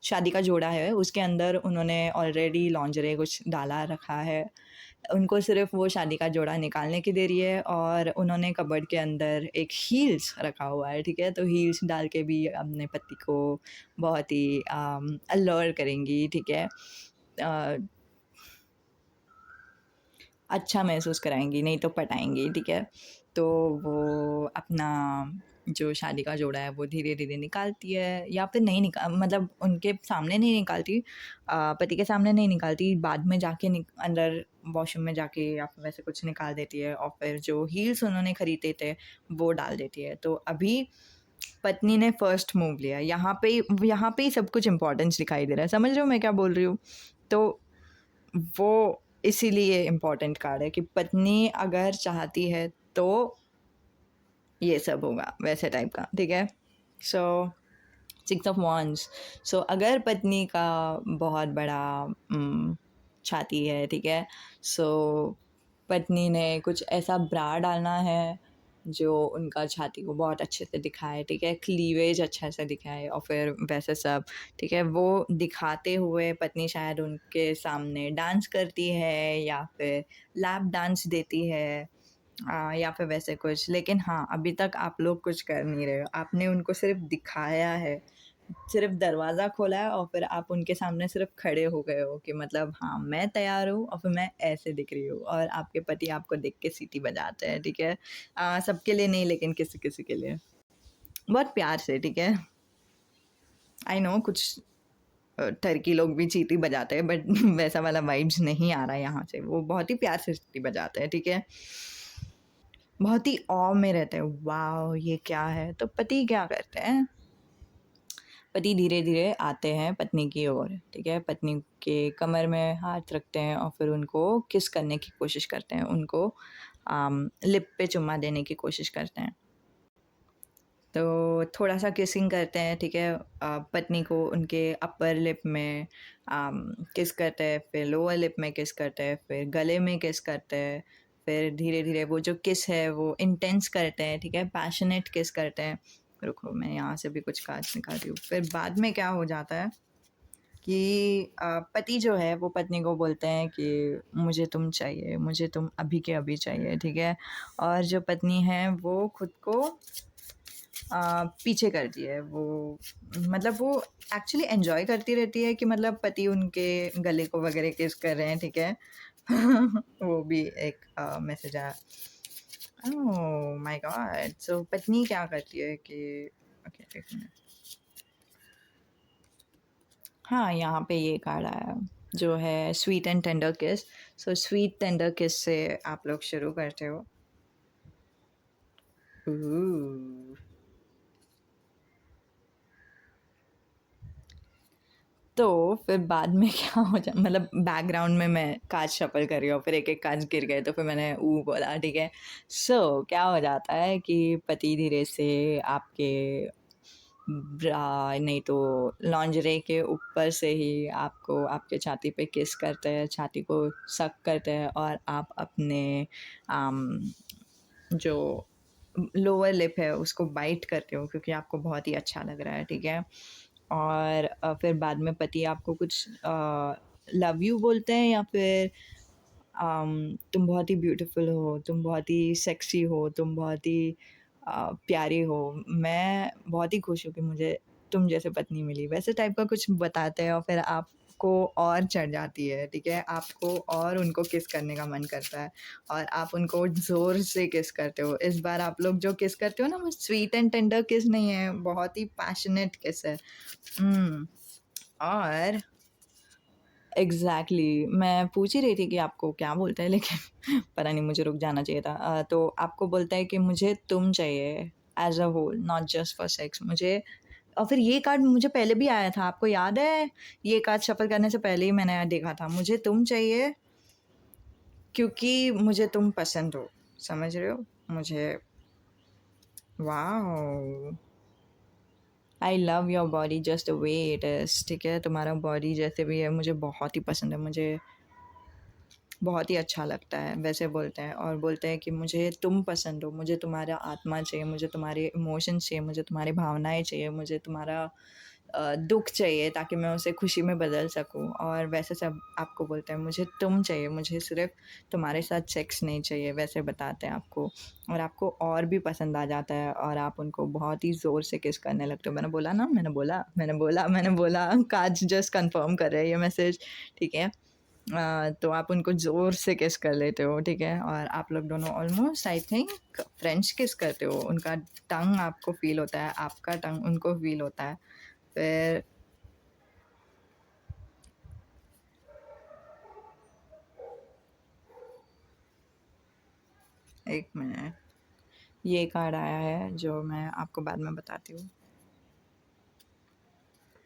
शादी का जोड़ा है, उसके अंदर उन्होंने ऑलरेडी लॉन्जरे कुछ डाला रखा है। उनको सिर्फ़ वो शादी का जोड़ा निकालने की देरी है, और उन्होंने कबर्ड के अंदर एक हील्स रखा हुआ है, ठीक है? तो हील्स डाल के भी अपने पति को बहुत ही अल्लर करेंगी, ठीक है? अ, अच्छा महसूस कराएँगी, नहीं तो पटाएँगी, ठीक है? तो वो अपना जो शादी का जोड़ा है वो धीरे-धीरे निकालती है, या फिर नहीं मतलब उनके सामने नहीं निकालती, पति के सामने नहीं निकालती, बाद में जाके अंदर वॉशरूम में जाके या फिर वैसे कुछ निकाल देती है, और फिर जो हील्स उन्होंने खरीदे थे वो डाल देती है। तो अभी पत्नी ने फर्स्ट मूव लिया, यहाँ पे ही सब कुछ इम्पोर्टेंस दिखाई दे रहा है, समझ रहे हो मैं क्या बोल रही हूँ? तो वो इसीलिए इम्पोर्टेंट कार्ड है कि पत्नी अगर चाहती है तो ये सब होगा, वैसे टाइप का, ठीक है? So six of wands. So अगर पत्नी का बहुत बड़ा छाती है, ठीक है? सो पत्नी ने कुछ ऐसा ब्रा डालना है जो उनका छाती को बहुत अच्छे से दिखाए, ठीक है? क्लीवेज अच्छा से दिखाए, और फिर वैसे सब, ठीक है? वो दिखाते हुए पत्नी शायद उनके सामने डांस करती है, या फिर लैप डांस देती है, या फिर वैसे कुछ। लेकिन हाँ, अभी तक आप लोग कुछ कर नहीं रहे हो, आपने उनको सिर्फ दिखाया है, सिर्फ़ दरवाज़ा खोला है और फिर आप उनके सामने सिर्फ़ खड़े हो गए हो कि मतलब हाँ, मैं तैयार हूँ और फिर मैं ऐसे दिख रही हूँ और आपके पति आपको देख के सीटी बजाते हैं, ठीक है? सबके लिए नहीं लेकिन किसी-किसी के लिए। बहुत प्यार से, ठीक है? आई नो कुछ टर्की लोग भी चींटी बजाते हैं बट वैसा वाला वाइब्स नहीं आ रहा है यहाँ से। वो बहुत ही प्यार से चींटी बजाते हैं, ठीक है? बहुत ही ऑ में रहते हैं, वॉव! ये क्या है? तो पति क्या करते हैं, पति धीरे-धीरे आते हैं पत्नी की ओर, ठीक है? पत्नी के कमर में हाथ रखते हैं और फिर उनको किस करने की कोशिश करते हैं, उनको लिप पे चुम्मा देने की कोशिश करते हैं। तो थोड़ा-सा किसिंग करते हैं, ठीक है? पत्नी को उनके अपर लिप में किस करते हैं, फिर लोअर लिप में किस करते हैं, फिर गले में किस करते हैं, फिर धीरे-धीरे वो जो किस है वो इंटेंस करते हैं, ठीक है? पैशनेट किस करते हैं। रुको मैं यहाँ से भी कुछ काँच निकालती हूँ। फिर बाद में क्या हो जाता है कि पति जो है वो पत्नी को बोलते हैं कि मुझे तुम चाहिए, मुझे तुम अभी के अभी चाहिए, ठीक है? और जो पत्नी है वो खुद को पीछे करती है। वो मतलब वो एक्चुअली एन्जॉय करती रहती है कि मतलब पति उनके गले को वगैरह किस कर रहे हैं, ठीक है? वो भी एक मैसेज आया। ओह माय गॉड! सो पत्नी क्या करती है कि ओके एक मिनट। हाँ, यहाँ पे ये कार्ड आया जो है स्वीट एंड टेंडर किस। सो स्वीट टेंडर किस से आप लोग शुरू करते हो। तो फिर बाद में क्या हो जा मतलब बैकग्राउंड में मैं काँच शफ़ल कर रही हूँ, फिर एक-एक काँच गिर गए तो फिर मैंने बोला, ठीक है। क्या हो जाता है कि पति धीरे से आपके ब्रा नहीं तो लॉन्जरे के ऊपर से ही आपको आपके छाती पे किस करते हैं, छाती को सक करते हैं और आप अपने अम, जो लोअर लिप है उसको बाइट करते हो क्योंकि आपको बहुत ही अच्छा लग रहा है, ठीक है? और फिर बाद में पति आपको कुछ लव यू बोलते हैं या फिर तुम बहुत ही ब्यूटीफुल हो, तुम बहुत ही सेक्सी हो, तुम बहुत ही प्यारी हो। मैं बहुत ही खुश हूँ कि मुझे तुम जैसे पत्नी मिली। वैसे टाइप का कुछ बताते हैं और फिर आपको और चढ़ जाती है, ठीक है? आपको और उनको किस करने का मन करता है और आप उनको ज़ोर से किस करते हो। इस बार आप लोग जो किस करते हो ना वो स्वीट एंड टेंडर किस नहीं है, बहुत ही पैशनेट किस है। हुँ, और एग्ज़ैक्टली मैं पूछ ही रही थी कि आपको क्या बोलता है लेकिन पता नहीं मुझे रुक जाना चाहिए था। तो आपको बोलता है कि मुझे तुम चाहिए as a whole not just for sex मुझे और फिर ये कार्ड मुझे पहले भी आया था, आपको याद है? ये कार्ड शफ़ल करने से पहले ही मैंने देखा था। मुझे तुम चाहिए क्योंकि मुझे तुम पसंद हो, समझ रहे हो? मुझे wow! I love your body just the way it is ठीक है? तुम्हारा बॉडी जैसे भी है मुझे बहुत ही पसंद है, मुझे बहुत ही अच्छा लगता है, वैसे बोलते हैं और बोलते हैं कि मुझे तुम पसंद हो, मुझे तुम्हारा आत्मा चाहिए, मुझे तुम्हारे इमोशंस चाहिए, मुझे तुम्हारी भावनाएँ चाहिए, मुझे तुम्हारा दुःख चाहिए ताकि मैं उसे खुशी में बदल सकूँ और वैसे सब आपको बोलते हैं, मुझे तुम चाहिए, मुझे सिर्फ़ तुम्हारे साथ सेक्स नहीं चाहिए, वैसे बताते हैं आपको और आपको और भी पसंद आ जाता है और आप उनको बहुत ही ज़ोर से किस करने लगते हो। मैंने बोला ना, मैंने बोला, काज जस्ट कन्फर्म कर रहा है ये मैसेज, ठीक है? तो आप उनको ज़ोर से किस कर लेते हो, ठीक है? और आप लोग दोनों ऑलमोस्ट आई थिंक फ्रेंच किस करते हो। उनका टंग आपको फ़ील होता है, आपका टंग उनको फ़ील होता है। फिर एक मिनट, ये कार्ड आया है जो मैं आपको बाद में बताती हूँ।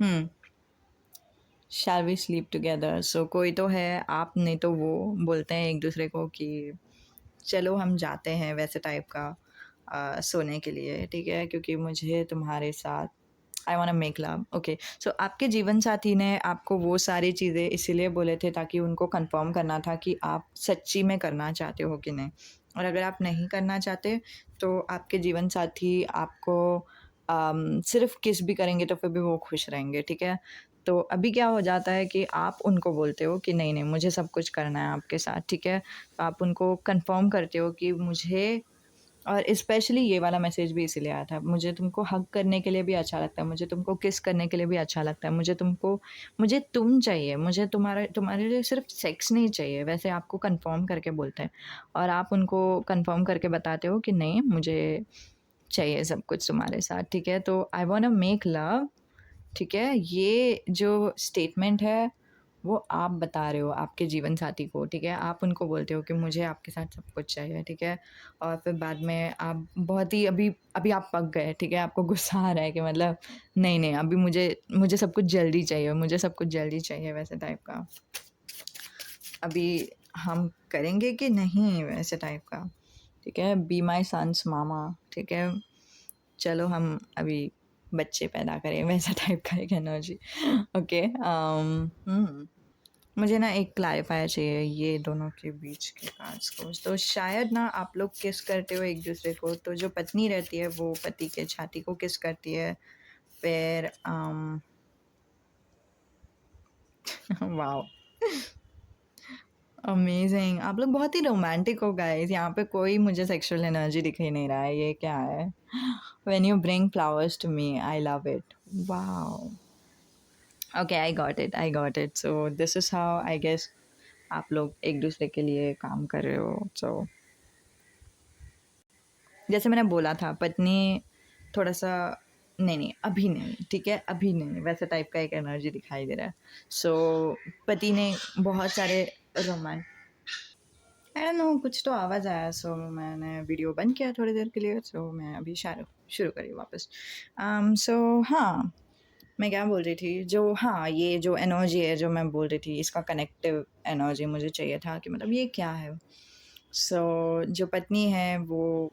Hmm, shall we sleep together so कोई तो है, आप नहीं तो वो बोलते हैं एक-दूसरे को कि चलो हम जाते हैं वैसे टाइप का सोने के लिए, ठीक है? क्योंकि मुझे तुम्हारे साथ I want to make love okay so आपके जीवन साथी ने आपको वो सारी चीज़ें इसीलिए बोले थे ताकि उनको कंफर्म करना था कि आप सच्ची में करना चाहते हो कि नहीं और अगर आप नहीं करना चाहते तो आपके जीवन साथी आपको सिर्फ किस भी करेंगे तो फिर भी वो खुश रहेंगे ठीक है तो अभी क्या हो जाता है कि आप उनको बोलते हो कि नहीं नहीं मुझे सब कुछ करना है आपके साथ ठीक है तो आप उनको कंफर्म करते हो कि मुझे और स्पेशली ये वाला मैसेज भी इसीलिए आया था, मुझे तुमको हग करने के लिए भी अच्छा लगता है, मुझे तुमको किस करने के लिए भी अच्छा लगता है, मुझे तुम चाहिए, मुझे तुम्हारे लिए सिर्फ सेक्स नहीं चाहिए, वैसे आपको कंफर्म करके बोलते हैं और आप उनको कंफर्म करके बताते हो कि नहीं, मुझे चाहिए सब कुछ तुम्हारे साथ, ठीक है? तो I want to make love, ठीक है? ये जो स्टेटमेंट है, वो आप बता रहे हो आपके जीवन साथी को, ठीक है? आप उनको बोलते हो कि मुझे आपके साथ सब कुछ चाहिए, ठीक है? और फिर बाद में आप बहुत ही अभी अभी आप पक गए, ठीक है? आपको गुस्सा आ रहा है कि मतलब नहीं, नहीं, अभी मुझे मुझे सब कुछ जल्दी चाहिए, मुझे सब कुछ जल्दी चाहिए, वैसे टाइप का। अभी हम करेंगे कि नहीं, वैसे टाइप का, ठीक है? बी माई सन्स मामा, ठीक है? चलो हम अभी बच्चे पैदा करें, वैसा टाइप का एक एनर्जी। ओके, मुझे ना एक क्लैरिफायर चाहिए ये दोनों के बीच के कार्ड्स को। तो शायद ना आप लोग किस करते हो एक दूसरे को, तो जो पत्नी रहती है वो पति के छाती को किस करती है, फिर वाओ, अमेजिंग, आप लोग बहुत ही रोमांटिक हो गाइस। यहाँ पे कोई मुझे सेक्सुअल एनर्जी दिख ही नहीं रहा है, ये क्या है? When you bring flowers to me I love it, wow. Okay, I got it, so this is how I guess आप लोग एक दूसरे के लिए काम कर रहे हो। सो जैसे मैंने बोला था, पत्नी थोड़ा सा नहीं, नहीं, अभी नहीं, ठीक है? अभी नहीं, वैसे टाइप का एक एनर्जी दिखाई दे रहा है। सो पति ने बहुत सारे रोमान आई डोंट नो, कुछ तो आवाज़ आया, सो मैंने वीडियो बंद किया थोड़ी देर के लिए, सो मैं अभी शुरू शुरू करी वापस। सो हाँ, मैं क्या बोल रही थी, जो हाँ, ये जो एनर्जी है जो मैं बोल रही थी, इसका कनेक्टिव एनर्जी मुझे चाहिए था कि मतलब ये क्या है? सो जो पत्नी है वो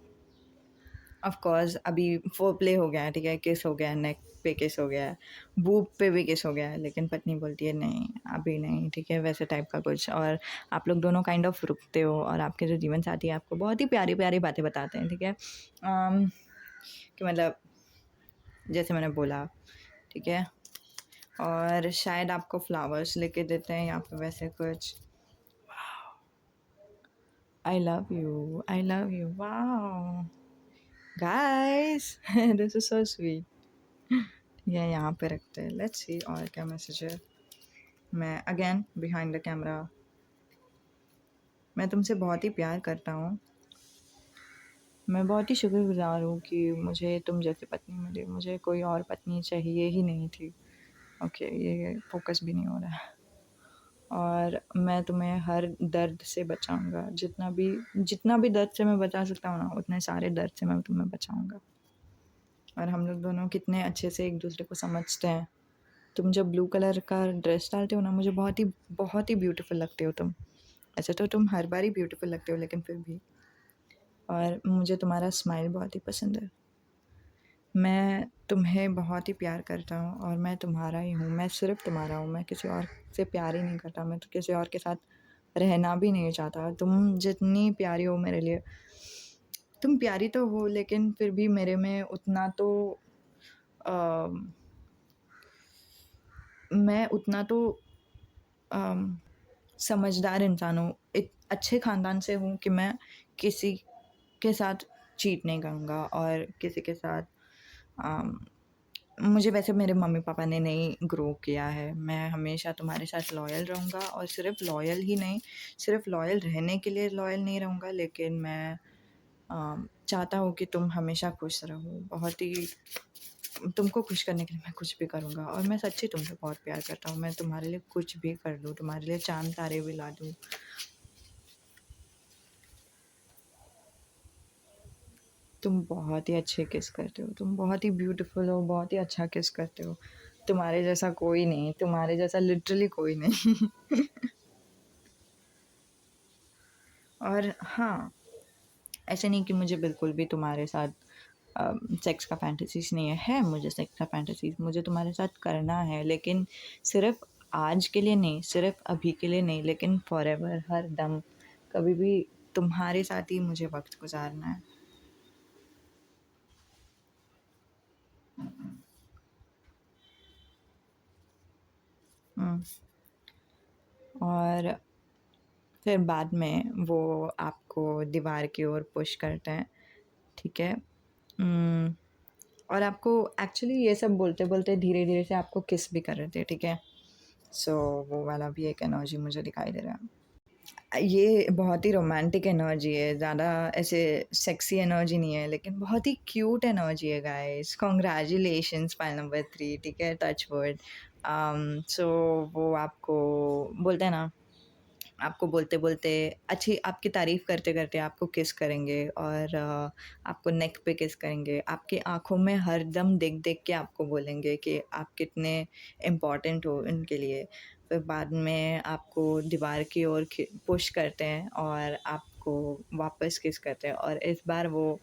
ऑफ कोर्स अभी फोरप्ले हो गया है, ठीक है? किस हो गया है, नेक पे किस हो गया है, बूब पे भी किस हो गया है, लेकिन पत्नी बोलती है नहीं, अभी नहीं, ठीक है? वैसे टाइप का कुछ। और आप लोग दोनों काइंड ऑफ रुकते हो और आपके जो जीवन साथी है आपको बहुत ही प्यारी-प्यारी बातें बताते हैं, ठीक है? कि मतलब जैसे मैंने बोला, ठीक है? और शायद आपको फ्लावर्स लेके देते हैं या फिर वैसे कुछ। I love you, wow! Guys this is so sweet. ये यहाँ पे रखते हैं, लेट्स सी और क्या मैसेज है। मैं अगेन बिहाइंड द कैमरा, मैं तुमसे बहुत ही प्यार करता हूँ, मैं बहुत ही शुक्रगुज़ार हूँ कि मुझे तुम जैसी पत्नी मिली, मुझे कोई और पत्नी चाहिए ही नहीं थी। ओके, ये फोकस भी नहीं हो रहा है। और मैं तुम्हें हर दर्द से बचाऊँगा, जितना भी दर्द से मैं बचा सकता हूँ ना, उतने सारे दर्द से मैं तुम्हें बचाऊँगा। और हम लोग दोनों कितने अच्छे से एक दूसरे को समझते हैं। तुम जब ब्लू कलर का ड्रेस डालते हो ना, मुझे बहुत ही ब्यूटीफुल लगते हो तुम। ऐसे तो तुम हर बार ही ब्यूटीफुल लगते हो, लेकिन फिर भी। और मुझे तुम्हारा स्माइल बहुत ही पसंद है। मैं तुम्हें बहुत ही प्यार करता हूँ और मैं तुम्हारा ही हूँ, मैं सिर्फ़ तुम्हारा हूँ, मैं किसी और से प्यार ही नहीं करता, मैं तो किसी और के साथ रहना भी नहीं चाहता। तुम जितनी प्यारी हो मेरे लिए, तुम प्यारी तो हो, लेकिन फिर भी मेरे में उतना तो अ, मैं उतना तो समझदार इंसान हूँ, एक अच्छे ख़ानदान से हूँ कि मैं किसी के साथ चीट नहीं करूँगा और किसी के साथ अम, मुझे वैसे मेरे मम्मी-पापा ने नहीं ग्रो किया है। मैं हमेशा तुम्हारे साथ लॉयल रहूँगा और सिर्फ़ लॉयल ही नहीं, सिर्फ़ लॉयल रहने के लिए लॉयल नहीं रहूँगा, लेकिन मैं चाहता हूँ कि तुम हमेशा खुश रहो। बहुत ही तुमको खुश करने के लिए मैं कुछ भी करूँगा और मैं सच्ची तुमसे बहुत प्यार करता हूँ। मैं तुम्हारे लिए कुछ भी कर दूँ, तुम्हारे लिए चाँद-तारे भी ला दूँ। तुम बहुत ही अच्छे किस करते हो, तुम बहुत ही ब्यूटीफुल हो, बहुत ही अच्छा किस करते हो। तुम्हारे जैसा कोई नहीं, तुम्हारे जैसा लिटरली कोई नहीं। और हाँ, ऐसे नहीं कि मुझे बिल्कुल भी तुम्हारे साथ सेक्स का फैंटेसीज़ नहीं है, मुझे सेक्स का फैंटेसीज़, मुझे तुम्हारे साथ करना है, लेकिन सिर्फ़ आज के लिए नहीं, सिर्फ़ अभी के लिए नहीं, लेकिन फ़ॉरएवर, हर दम, कभी भी तुम्हारे साथ ही मुझे वक़्त गुज़ारना है। हुँ, और फिर बाद में वो आपको दीवार की ओर पुश करते हैं, ठीक है? उम, और आपको एक्चुअली ये सब बोलते-बोलते धीरे-धीरे से आपको किस भी कर रहे थे, ठीक है? सो वो वाला भी एक एनर्जी मुझे दिखाई दे रहा है। ये बहुत ही रोमांटिक एनर्जी है, ज़्यादा ऐसे सेक्सी एनर्जी नहीं है, लेकिन बहुत ही क्यूट एनर्जी है गाइस। कांग्रेचुलेशंस पाइल नंबर 3, ठीक है? Touch wood. सो वो आपको बोलते हैं ना, आपको बोलते-बोलते अच्छी आपकी तारीफ़ करते-करते आपको किस करेंगे और आपको नेक पे किस करेंगे। आपकी आँखों में हरदम देख-देख के आपको बोलेंगे कि आप कितने इम्पोर्टेंट हो उनके लिए। फिर बाद में आपको दीवार की ओर पुश करते हैं और आपको वापस किस करते हैं और इस बार वो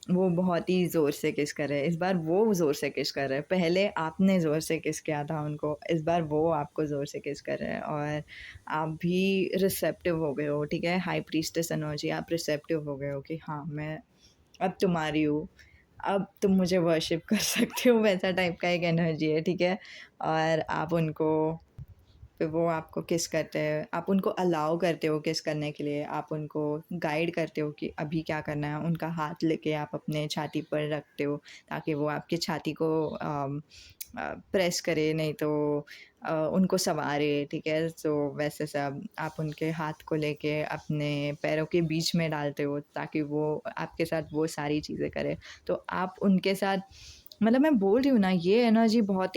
बहुत ही ज़ोर से किस कर रहे हैं। इस बार वो ज़ोर से किस कर रहे हैं। पहले आपने ज़ोर से किस किया था उनको, इस बार वो आपको ज़ोर से किस कर रहे हैं और आप भी रिसेप्टिव हो गए हो, ठीक है? हाई प्रीस्टेस एनर्जी, आप रिसेप्टिव हो गए हो कि हाँ, मैं अब तुम्हारी हूँ। अब तुम मुझे वर्शिप कर सकते हो, वैसा टाइप का एक एनर्जी है, ठीक है? और आप उनको फिर वो आपको किस करते हैं, आप उनको अलाउ करते हो किस करने के लिए, आप उनको गाइड करते हो कि अभी क्या करना है, उनका हाथ लेके आप अपने छाती पर रखते हो ताकि वो आपकी छाती को प्रेस करे, नहीं तो उनको संवारे, ठीक है? सो वैसे सब आप उनके हाथ को लेके अपने पैरों के बीच में डालते हो ताकि वो आपके साथ वो सारी चीज़ें करे। तो आप उनके साथ मतलब मैं बोल रही हूँ ना, ये एनर्जी बहुत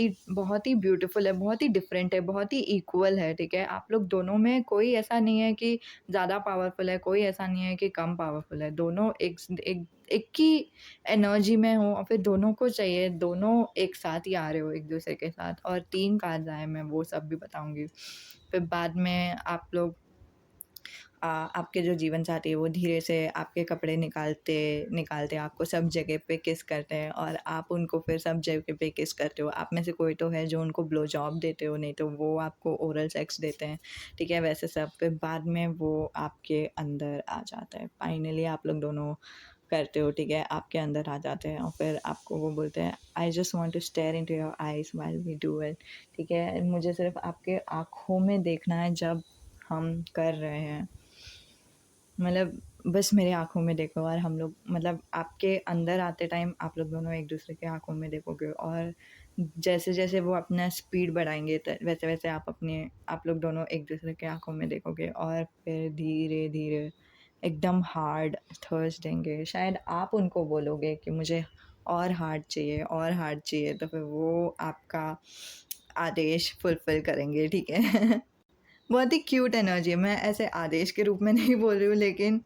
ही ब्यूटीफुल है, बहुत ही डिफरेंट है, बहुत ही इक्वल है, ठीक है? आप लोग दोनों में कोई ऐसा नहीं है कि ज़्यादा पावरफुल है, कोई ऐसा नहीं है कि कम पावरफुल है। दोनों एक ही एनर्जी में हो और फिर दोनों को चाहिए, दोनों एक साथ ही आ रहे हो एक-दूसरे के साथ और 3 कार्ड्स आए, मैं वो सब भी बताऊँगी। फिर बाद में आप लोग आपके जो जीवन साथी है वो धीरे से आपके कपड़े निकालते आपको सब जगह पे किस करते हैं और आप उनको फिर सब जगह पे किस करते हो। आप में से कोई तो है जो उनको ब्लो जॉब देते हो, नहीं तो वो आपको ओरल सेक्स देते हैं, ठीक है? वैसे सब फिर बाद में वो आपके अंदर आ जाता है। फाइनली आप लोग दोनों करते हो, ठीक है? आपके अंदर आ जाते हैं और फिर आपको वो बोलते हैं, I just want to stare into your eyes while we do it, ठीक है? मुझे सिर्फ़ आपके आँखों में देखना है जब हम कर रहे हैं। मतलब बस मेरे आँखों में देखो और हम लोग मतलब आपके अंदर आते टाइम आप लोग दोनों एक-दूसरे के आँखों में देखोगे और जैसे-जैसे वो अपना स्पीड बढ़ाएँगे त वैसे-वैसे आप लोग दोनों एक-दूसरे के आँखों में देखोगे और फिर धीरे-धीरे एकदम हार्ड थर्स्ट देंगे। शायद आप उनको बोलोगे कि मुझे और हार्ड चाहिए, तो फिर वो आपका आदेश फुलफ़िल करेंगे, ठीक है? बहुत ही क्यूट एनर्जी है। मैं ऐसे आदेश के रूप में नहीं बोल रही हूँ, लेकिन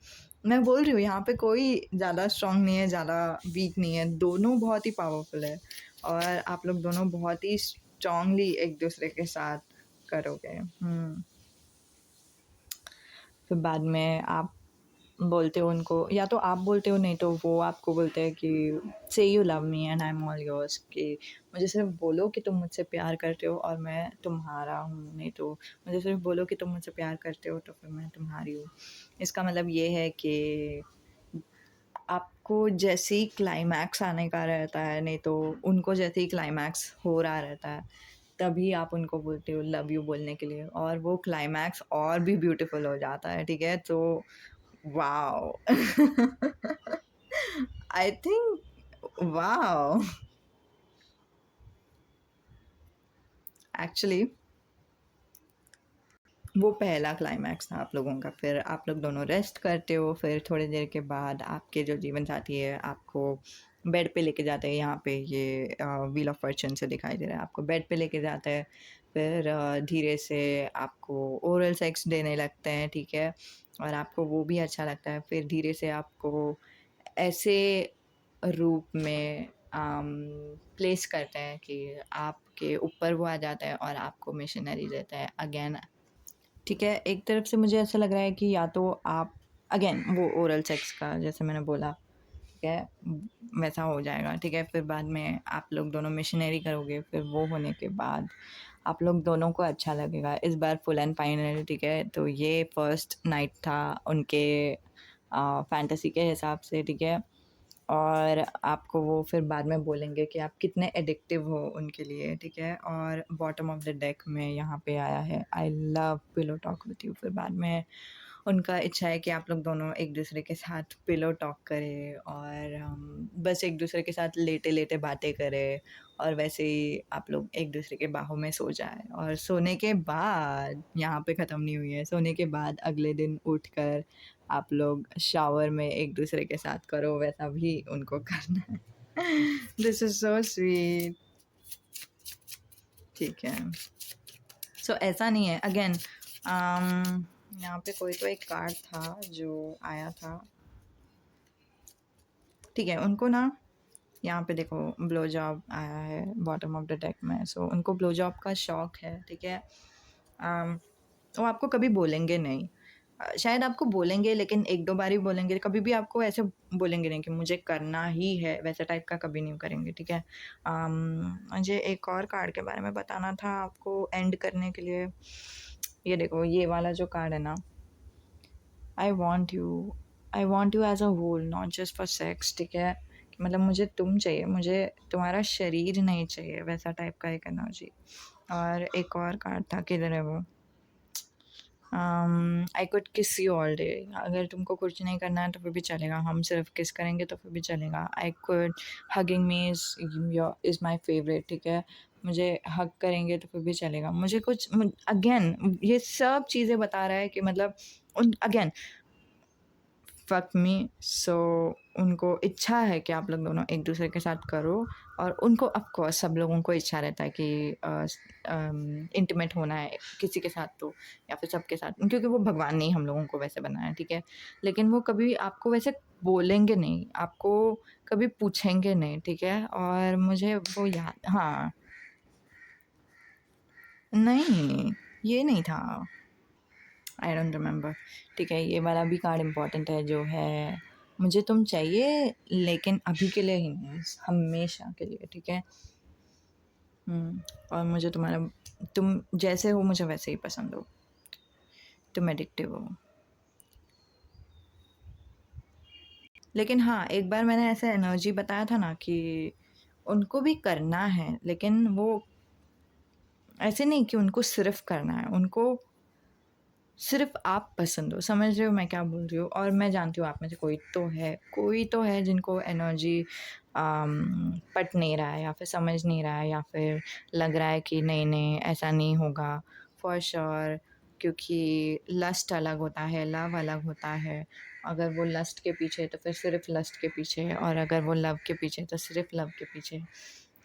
मैं बोल रही हूँ यहाँ पे कोई ज़्यादा स्ट्रॉन्ग नहीं है, ज़्यादा वीक नहीं है, दोनों बहुत ही पावरफुल है और आप लोग दोनों बहुत ही स्ट्रॉन्गली एक-दूसरे के साथ करोगे। फिर बाद में आप बोलते हो उनको, या तो आप बोलते हो नहीं तो वो आपको बोलते हैं कि से you love me and I am all yours, कि मुझे सिर्फ बोलो कि तुम मुझसे प्यार करते हो और मैं तुम्हारा हूँ, नहीं तो मुझे सिर्फ बोलो कि तुम मुझसे प्यार करते हो तो फिर मैं तुम्हारी हूँ। इसका मतलब ये है कि आपको जैसे ही क्लाइमैक्स आने का रहता है, नहीं तो उनको जैसे ही क्लाइमैक्स हो रहा रहता है, तभी आप उनको बोलते हो लव यू बोलने के लिए और वो क्लाइमैक्स और भी ब्यूटीफुल हो जाता है, ठीक है? तो Wow. I think wow. Actually वो पहला क्लाइमैक्स था आप लोगों का। फिर आप लोग दोनों रेस्ट करते हो, फिर थोड़ी देर के बाद आपके जो जीवन साथी है आपको बेड पे लेके जाते हैं। यहाँ पे ये व्हील ऑफ फॉर्च्यून से दिखाई दे रहा है, आपको बेड पे लेके जाता है। फिर धीरे से आपको ओरल सेक्स देने लगते हैं, ठीक है? और आपको वो भी अच्छा लगता है। फिर धीरे से आपको ऐसे रूप में प्लेस करते हैं कि आपके ऊपर वो आ जाता है और आपको मिशनरी देता है अगेन, ठीक है? एक तरफ से मुझे ऐसा लग रहा है कि या तो आप अगेन वो ओरल सेक्स का जैसे मैंने बोला, ठीक है? वैसा हो जाएगा, ठीक है? फिर बाद में आप लोग दोनों मिशनरी करोगे, फिर वो होने के बाद आप लोग दोनों को अच्छा लगेगा। इस बार फुल एंड फाइनल, ठीक है? तो ये फर्स्ट नाइट था उनके फैंटेसी के हिसाब से, ठीक है? और आपको वो फिर बाद में बोलेंगे कि आप कितने एडिक्टिव हो उनके लिए, ठीक है? और बॉटम ऑफ द डेक में यहाँ पे आया है I love pillow talk with you. फिर बाद में उनका इच्छा है कि आप लोग दोनों एक-दूसरे के साथ पिलो टॉक करें और बस एक-दूसरे के साथ लेटे-लेटे बातें करें और वैसे ही आप लोग एक-दूसरे के बाहों में सो जाएँ और सोने के बाद यहाँ पे ख़त्म नहीं हुई है, सोने के बाद अगले दिन उठकर आप लोग शावर में एक-दूसरे के साथ करो, वैसा भी उनको करना है। This is so sweet. ठीक है। सो ऐसा नहीं है अगेन यहाँ पे कोई तो एक कार्ड था जो आया था। ठीक है, उनको ना यहाँ पे देखो ब्लो जॉब आया है बॉटम ऑफ द डेक में, सो उनको ब्लो जॉब का शौक है, ठीक है। वो आपको कभी बोलेंगे नहीं, शायद आपको बोलेंगे लेकिन एक दो बार ही बोलेंगे, कभी भी आपको ऐसे बोलेंगे नहीं कि मुझे करना ही है, वैसा टाइप का कभी नहीं करेंगे, ठीक है। मुझे एक और कार्ड के बारे में बताना था आपको एंड करने के लिए। ये देखो ये वाला जो कार्ड है ना, I want you as a whole not just for sex, ठीक है। कि मतलब मुझे तुम चाहिए, मुझे तुम्हारा शरीर नहीं चाहिए, वैसा टाइप का एक एनर्जी। और एक और कार्ड था, किधर है वो, आई कुड किस यू ऑल डे, अगर तुमको कुछ नहीं करना है तो फिर भी चलेगा, हम सिर्फ किस करेंगे तो फिर भी चलेगा। I could hugging me is my favourite, ठीक है। मुझे हग करेंगे तो फिर भी चलेगा, मुझे कुछ अगेन ये सब चीज़ें बता रहा है कि मतलब अगेन फक मी। सो उनको इच्छा है कि आप लोग दोनों एक दूसरे के साथ करो और उनको ऑफ कोर्स सब लोगों को इच्छा रहता है कि इंटीमेट होना है किसी के साथ तो, या फिर सबके साथ, क्योंकि वो भगवान ने ही हम लोगों को वैसे बनाया है, ठीक है। लेकिन वो कभी आपको वैसे बोलेंगे नहीं, आपको कभी पूछेंगे नहीं, ठीक है। और मुझे वो याद, हाँ नहीं ये नहीं था, आई डोंट रिमेंबर, ठीक है। ये वाला भी कार्ड इम्पॉर्टेंट है जो है, मुझे तुम चाहिए लेकिन अभी के लिए ही नहीं, हमेशा के लिए, ठीक है। और मुझे तुम्हारा, तुम जैसे हो मुझे वैसे ही पसंद हो, तुम एडिक्टिव हो। लेकिन हाँ एक बार मैंने ऐसे एनर्जी बताया था ना कि उनको भी करना है, लेकिन वो ऐसे नहीं कि उनको सिर्फ करना है, उनको सिर्फ आप पसंद हो, समझ रहे हो मैं क्या बोल रही हूँ। और मैं जानती हूँ आप में से कोई तो है जिनको एनर्जी पट नहीं रहा है या फिर समझ नहीं रहा है या फिर लग रहा है कि नहीं नहीं ऐसा नहीं होगा फॉर श्योर, क्योंकि लस्ट अलग होता है, लव अलग होता है। अगर वो लस्ट के पीछे है तो फिर सिर्फ लस्ट के पीछे है, और अगर वो लव के पीछे है तो सिर्फ लव के पीछे है।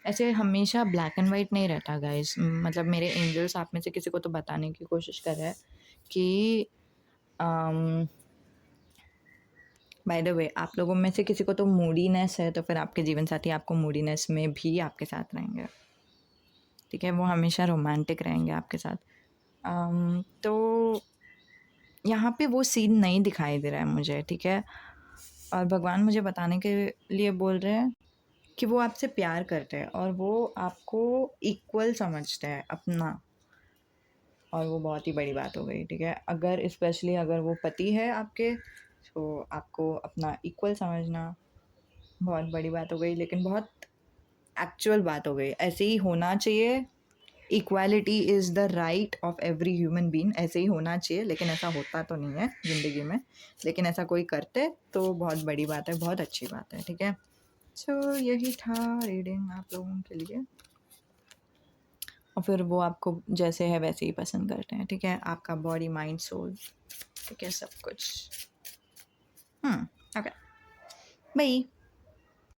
ऐसे हमेशा ब्लैक एंड वाइट नहीं रहता गाइस, मतलब मेरे एंजल्स आप में से किसी को तो बताने की कोशिश कर रहे हैं कि बाय द वे आप लोगों में से किसी को तो मूडीनेस है, तो फिर आपके जीवन साथी आपको मूडीनेस में भी आपके साथ रहेंगे, ठीक है। वो हमेशा रोमांटिक रहेंगे आपके साथ। तो यहाँ पे वो सीन नहीं दिखाई दे रहा है मुझे, ठीक है। और भगवान मुझे बताने के लिए बोल रहे हैं कि वो आपसे प्यार करते हैं और वो आपको इक्वल समझते हैं अपना, और वो बहुत ही बड़ी बात हो गई, ठीक है। अगर स्पेशली अगर वो पति है आपके, तो आपको अपना इक्वल समझना बहुत बड़ी बात हो गई, लेकिन बहुत एक्चुअल बात हो गई, ऐसे ही होना चाहिए। Equality is the right of every human being, ऐसे ही होना चाहिए, लेकिन ऐसा होता तो नहीं है ज़िंदगी में, लेकिन ऐसा कोई करते तो बहुत बड़ी बात है, बहुत अच्छी बात है, ठीक है। सो यही था रीडिंग आप लोगों के लिए, और फिर वो आपको जैसे है वैसे ही पसंद करते हैं, ठीक है। आपका बॉडी माइंड सोल, ठीक है, सब कुछ। Okay, bye.